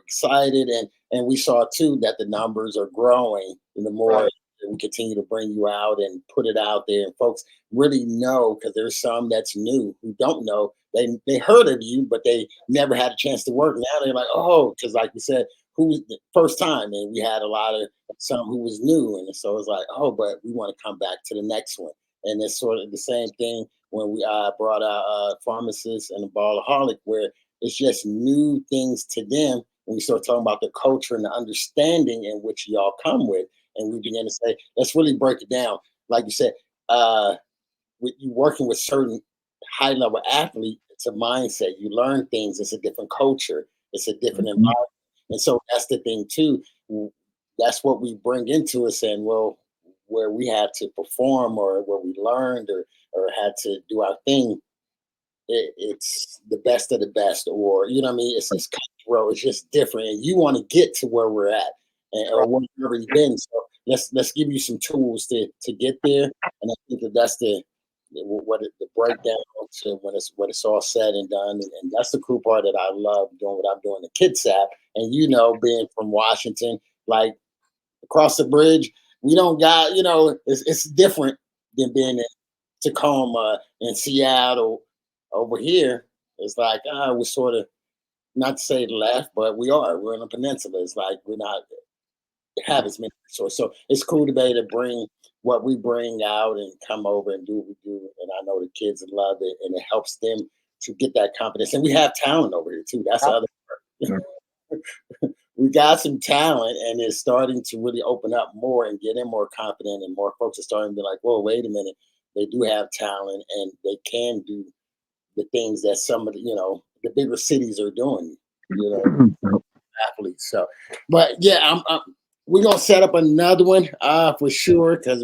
excited. And we saw too that the numbers are growing. And the more
Right.
we continue to bring you out and put it out there, and folks really know, because there's some that's new who don't know. They heard of you, but they never had a chance to work. Now they're like, oh, because like you said, who was the first time? And we had a lot of some who was new. And so it's like, oh, but we want to come back to the next one. And it's sort of the same thing when we brought out pharmacists and the ballaholic, where it's just new things to them. When we start talking about the culture and the understanding in which y'all come with, and we begin to say, let's really break it down. Like you said, with you working with certain high level athlete, it's a mindset. You learn things. It's a different culture. It's a different environment. And so that's the thing too. That's what we bring into it, saying, well, where we had to perform or where we learned or had to do our thing, it's the best of the best, or you know what I mean. It's just cutthroat. It's just different, and you want to get to where we're at, or where we've already been. So let's give you some tools to get there, and I think that's the breakdown to when it's all said and done, and that's the cool part that I love doing what I'm doing, the Kids app, and being from Washington, like across the bridge, we don't got it's different than being in Tacoma and Seattle. Over here, it's like we're sort of, not to say left, but we're in a peninsula. It's like we're not have as many resources. So it's cool to be able to bring what we bring out and come over and do what we do. And I know the kids love it, and it helps them to get that confidence. And we have talent over here too. That's the other part. We got some talent, and it's starting to really open up more and get them more confident, and more folks are starting to be like, whoa, wait a minute. They do have talent, and they can do the things that some of the bigger cities are doing, athletes. So, but yeah, we're gonna set up another one for sure, because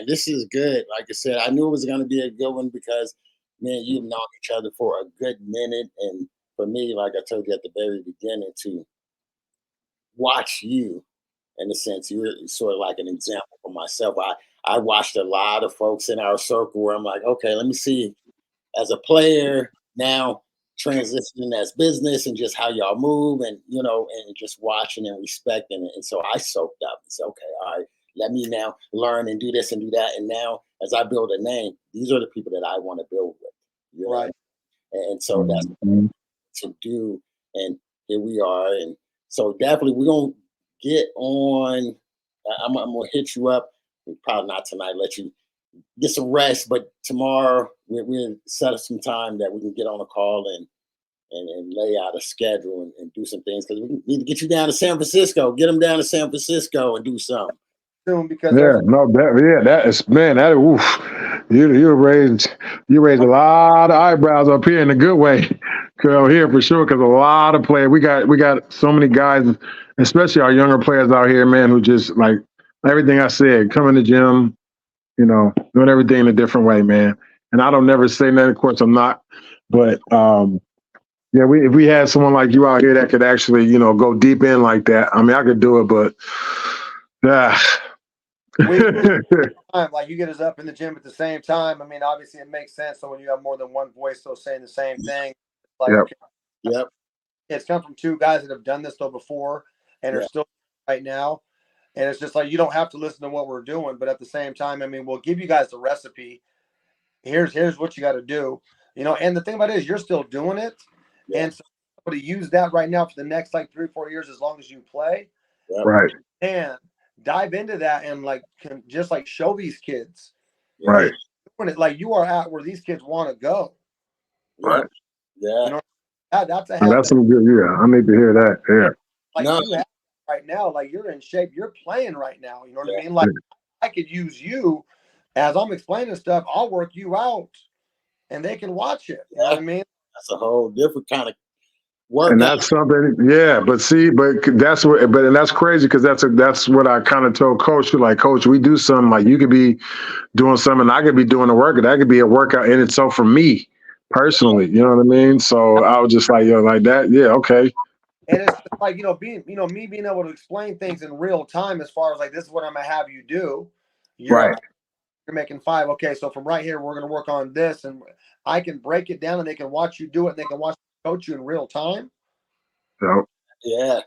this is good. Like I said, I knew it was gonna be a good one because you've known each other for a good minute, and for me, like I told you at the very beginning, to watch you, in a sense, you're sort of like an example for myself. I watched a lot of folks in our circle where I'm like, okay, let me see as a player now transitioning as business, and just how y'all move, and and just watching and respecting it. And so I soaked up and said, okay, all right, let me now learn and do this and do that. And now as I build a name, these are the people that I want to build with.
Right.
And so that's to do. And here we are. And so definitely we're gonna get on. I'm gonna hit you up. Probably not tonight, let you get some rest, but tomorrow we'll set up some time that we can get on a call and lay out a schedule and do some things, because we need to get you down to San Francisco. Get them down to San Francisco and do something.
Soon, because
that is, man, that oof. You raised a lot of eyebrows up here in a good way. Here for sure, because a lot of players, we got so many guys, especially our younger players out here, man, who just like everything I said, come in the gym, doing everything in a different way, man. And I don't never say that. Of course, I'm not. But yeah, if we had someone like you out here that could actually, go deep in like that, I mean, I could do it, but
like you get us up in the gym at the same time. I mean, obviously it makes sense. So when you have more than one voice still saying the same thing, like
Yep.
It's come from two guys that have done this though before and are still right now. And it's just like you don't have to listen to what we're doing, but at the same time, I mean, we'll give you guys the recipe. Here's what you got to do. And the thing about it is you're still doing it. Yeah. And so to use that right now for the next like 3 or 4 years, as long as you play.
Yep.
Right.
And dive into that and can just show these kids.
Right.
Like you are at where these kids want to go.
Right.
Yeah.
That's
some good. Yeah. I need to hear that. Yeah.
You have right now, you're in shape, you're playing right now. You know what I mean? I could use you as I'm explaining stuff. I'll work you out, and they can watch it. You know what I mean?
That's a whole different kind of
And
workout.
that's something, yeah. But see, that's what, and that's crazy because that's what I kind of told Coach. Like, Coach, we do something like you could be doing something, I could be doing a workout. That could be a workout in itself for me personally. You know what I mean? So I was just like, yo, like that, yeah, okay,
And it's like, me being able to explain things in real time as far as like, this is what I'm gonna have you do. You're
right,
at, you're making 5. Okay, so from right here, we're gonna work on this, and I can break it down, and they can watch you do it, and they can watch coach you in real time.
so
Yeah.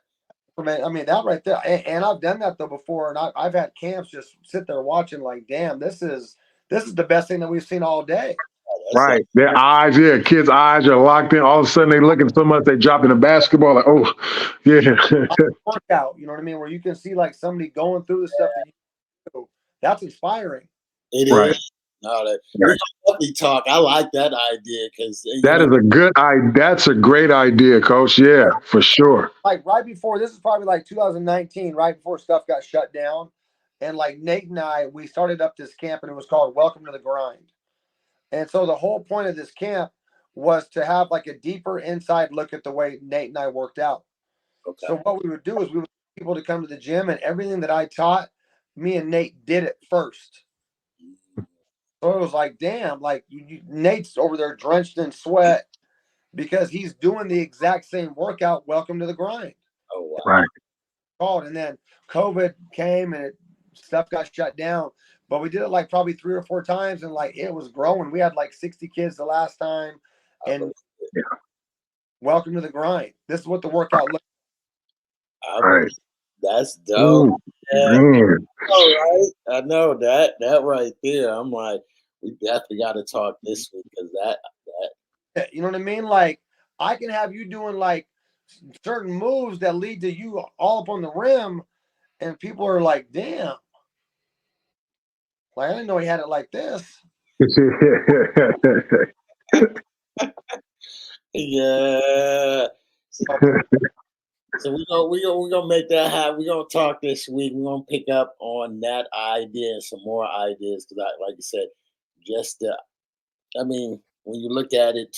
I mean, that right there, and I've done that though before, and I've had camps just sit there watching, like, damn, this is the best thing that we've seen all day.
That's
right. Their eyes, yeah, kids' eyes are locked in. All of a sudden, they looking so much, they drop in the basketball. Like, oh, yeah,
Workout, you know what I mean? Where you can see like somebody going through the stuff that you do. That's inspiring.
it
right.
is. No, we can definitely talk. I like that idea because
That is a good idea. That's a great idea, Coach. Yeah, for sure.
Like right before, this is probably like 2019, right before stuff got shut down. And like Nate and I, we started up this camp, and it was called Welcome to the Grind. And so the whole point of this camp was to have like a deeper inside look at the way Nate and I worked out.
Okay.
So what we would do is we would get people to come to the gym, and everything that I taught, me and Nate did it first. So it was like, damn, like Nate's over there drenched in sweat because he's doing the exact same workout. Welcome to the grind.
Oh wow.
Right.
Called, and then COVID came and stuff got shut down. But we did it like probably 3 or 4 times, and like it was growing. We had like 60 kids the last time, and welcome to the grind. This is what the workout looks
Right.
That's dope.
Ooh,
Yeah.
man.
All right. I know that right there. I'm like, we definitely got to talk this week because that.
like. You know what I mean? Like I can have you doing like certain moves that lead to you all up on the rim, and people are like, damn. Like I didn't know he had it like this.
Yeah. So we're gonna make that happen. We're gonna talk this week. We're gonna pick up on that idea and some more ideas because, like you said, just I mean, when you look at it,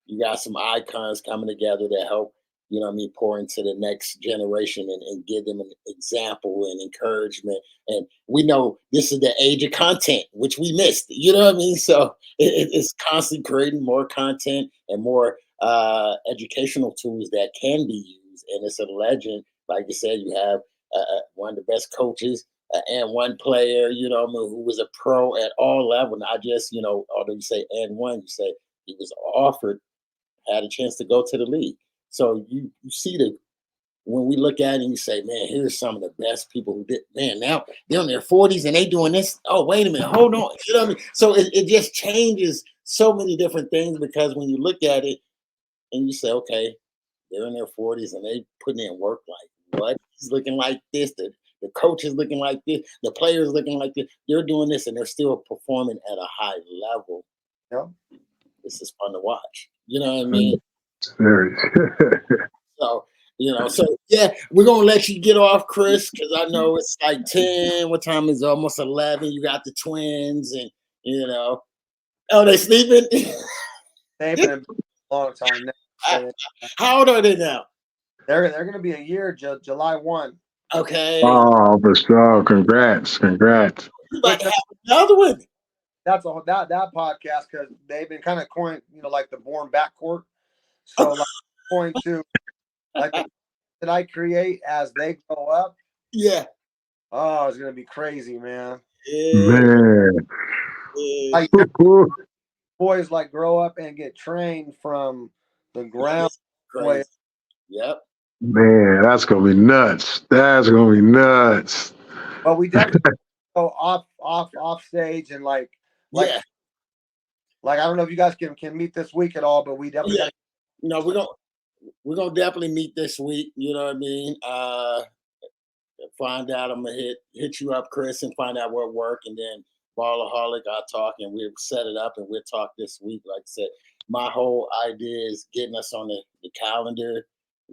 you got some icons coming together to help. You know what I mean, pour into the next generation and give them an example and encouragement. And we know this is the age of content, which we missed. You know what I mean? So it's constantly creating more content and more educational tools that can be used. And it's a legend. Like you said, you have one of the best coaches and one player, you know, who was a pro at all levels. Not just, you know, although you say and one, you say he was offered, had a chance to go to the league. So you see the when we look at it and you say, man, here's some of the best people who did. Man, now they're in their 40s and they doing this. Oh, wait a minute, hold on. You know what I mean? So it just changes so many different things because when you look at it and you say, okay, they're in their 40s and they putting in work like what? He's looking like this. The coach is looking like this. The players looking like this. They're doing this and they're still performing at a high level.
Yeah.
This is fun to watch. You know what I mean?
Very.
So, you know, so yeah, we're gonna let you get off, Chris, because I know it's like 10. What time is it? Almost 11? You got the twins, and you know, oh, they sleeping.
They've been a long time now.
How old are they now?
They're going to be a year, July 1.
Okay.
Oh, for sure. Congrats.
You about to have another one.
That's that podcast because they've been kind of coined, you know, like the born backcourt. So like going to like the that I create as they grow up.
Yeah.
Oh, it's gonna be crazy, man.
Yeah.
Man.
Like boys like grow up and get trained from the ground.
Crazy. Yep.
Man, that's gonna be nuts. That's gonna be nuts.
But we definitely go off stage and like
Yeah.
like I don't know if you guys can meet this week at all, but we definitely
Yeah. No, we're gonna definitely meet this week. You know what I mean? Find out. I'm gonna hit you up, Chris, and find out what work, and then Ballaholic, I'll talk, and we'll set it up, and we'll talk this week. Like I said, my whole idea is getting us on the calendar.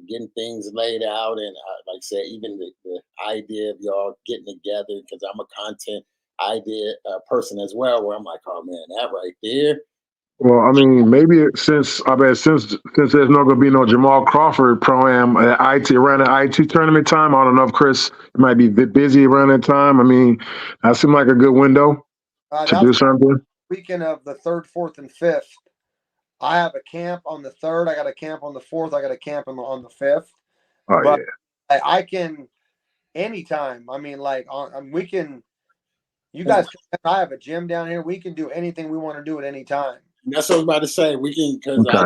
getting things laid out, and like I said, even the idea of y'all getting together, because I'm a content idea person as well, where I'm like, oh man, that right there.
Well, I mean, maybe since there's not going to be no Jamal Crawford pro-am at IT around the IT tournament time. I don't know if Chris might be a bit busy around that time. I mean, that seemed like a good window to do something.
Weekend of the 3rd, 4th, and 5th. I have a camp on the 3rd. I got a camp on the 4th. I got a camp on the 5th.
Oh,
but
yeah.
I can anytime. I mean, like we can. You guys, I have a gym down here. We can do anything we want to do at any time.
That's what I was about to say. We can, because I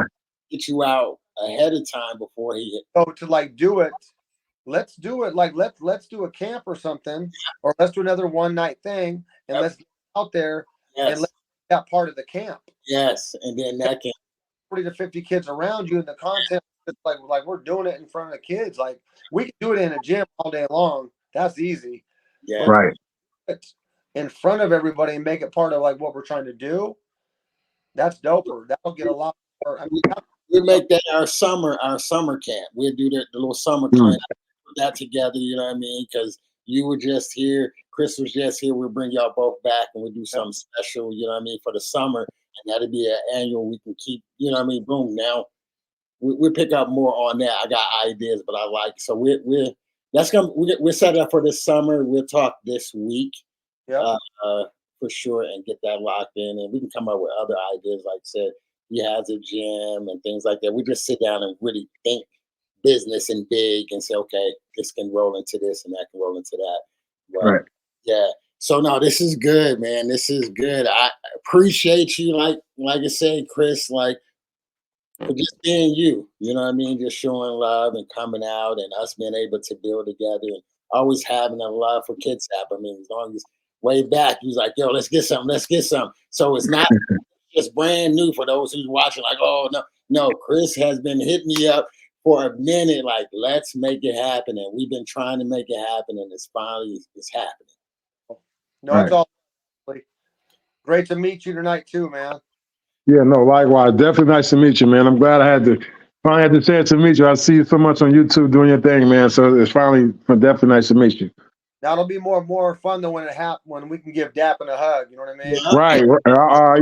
get you out ahead of time before he.
So to like do it, let's do it. Like let's do a camp or something, or let's do another one night thing, and let's get out there and let's that part of the camp.
Yes, and then that can
40 to 50 kids around you, and the content like we're doing it in front of the kids. Like we can do it in a gym all day long. That's easy.
Yeah,
right.
In front of everybody and make it part of like what we're trying to do. That's doper. That'll get a lot more. I mean,
we'll make that our summer camp. We'll do the little summer camp, put that together. You know what I mean? Because you were just here, Chris was just here. We'll bring y'all both back and we'll do something special. You know what I mean, for the summer, and that'll be an annual. We can keep. You know what I mean? Boom. Now we'll pick up more on that. I got ideas, but I like so we're set up for this summer. We'll talk this week.
Yeah.
For sure, and get that locked in, and we can come up with other ideas. Like I said, he has a gym and things like that. We just sit down and really think business and big, and say, okay, this can roll into this, and that can roll into that. But,
right.
Yeah. So no, this is good, man. This is good. I appreciate you, like I said, Chris, like for just being you. You know what I mean? Just showing love and coming out, and us being able to build together, and always having a love for Kids App. I mean, as long as way back, he was like, yo, let's get some. So it's not just brand new for those who's watching, like, oh, no, Chris has been hitting me up for a minute, like, let's make it happen. And we've been trying to make it happen, and it's finally happening.
No, it's all great to meet you tonight too, man.
Yeah, no, likewise. Definitely nice to meet you, man. I'm glad I finally had the chance to meet you. I see you so much on YouTube doing your thing, man. So it's finally definitely nice to meet you.
That'll be more fun than when it happens, when we can give Dappin a hug. You know what I mean?
Right.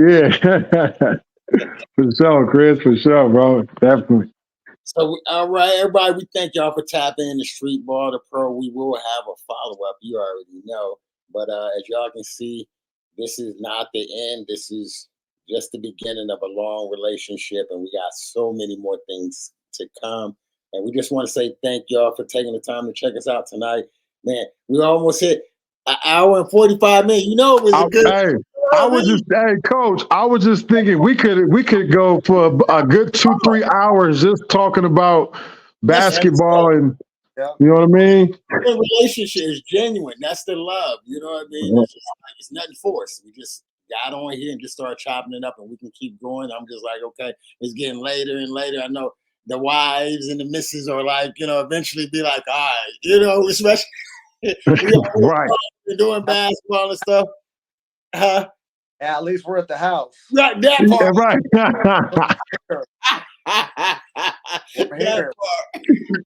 Yeah. For sure, Chris. For sure, bro. Definitely.
So, all right, everybody, we thank y'all for tapping in the Streetball, the Pro. We will have a follow-up. You already know. But as y'all can see, this is not the end. This is just the beginning of a long relationship, and we got so many more things to come. And we just want to say thank y'all for taking the time to check us out tonight. Man, we almost hit an hour and 45 minutes. You know, it was a good.
Coach, I was just thinking we could go for a good 2-3 hours just talking about basketball and you know what I mean?
The relationship is genuine. That's the love. You know what I mean? It's just like, it's nothing forced. We just got on here and just started chopping it up, and we can keep going. I'm just like, okay, it's getting later and later. I know the wives and the misses are like, eventually be like, all right, especially
right.
Doing basketball and stuff.
Yeah, at least we're at the house.
Right, that part.
Yeah, right. That part.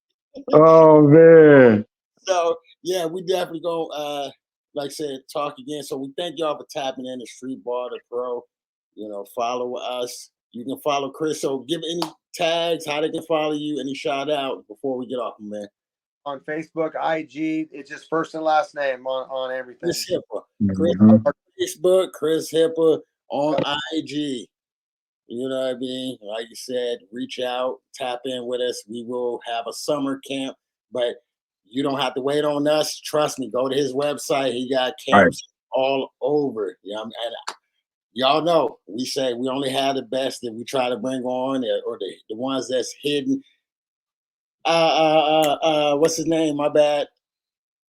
Oh man.
So yeah, we definitely go like I said, talk again. So we thank y'all for tapping in the Streetball, the Pro. Follow us. You can follow Chris. So give any tags, how they can follow you, any shout out before we get off, man.
On Facebook, IG, it's just first and last name on everything.
Chris Hyppa. Chris Hyppa, Facebook, Chris Hyppa on IG. You know what I mean? Like you said, reach out, tap in with us. We will have a summer camp, but you don't have to wait on us. Trust me, go to his website. He got camps all over. And y'all know, we say we only have the best that we try to bring on, or the ones that's hidden. What's his name? My bad.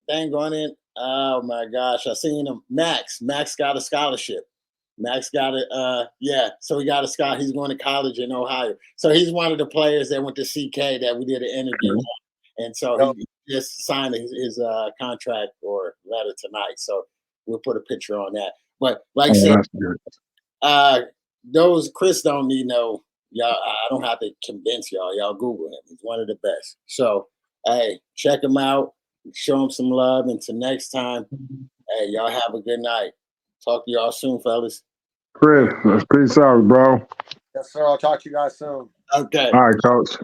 Dang on it. Oh my gosh, I seen him. Max got a scholarship. Max got it. So he got a scholarship. He's going to college in Ohio. So he's one of the players that went to CK that we did an interview on. And so he just signed his contract or letter tonight. So we'll put a picture on that. But like I said, those Chris don't need no Y'all, I don't have to convince y'all. Y'all Google him. He's one of the best. So, hey, check him out. Show him some love. Until next time, hey, y'all have a good night. Talk to y'all soon, fellas.
Chris, peace out, bro.
Yes, sir. I'll talk to you guys soon.
Okay.
All right, coach.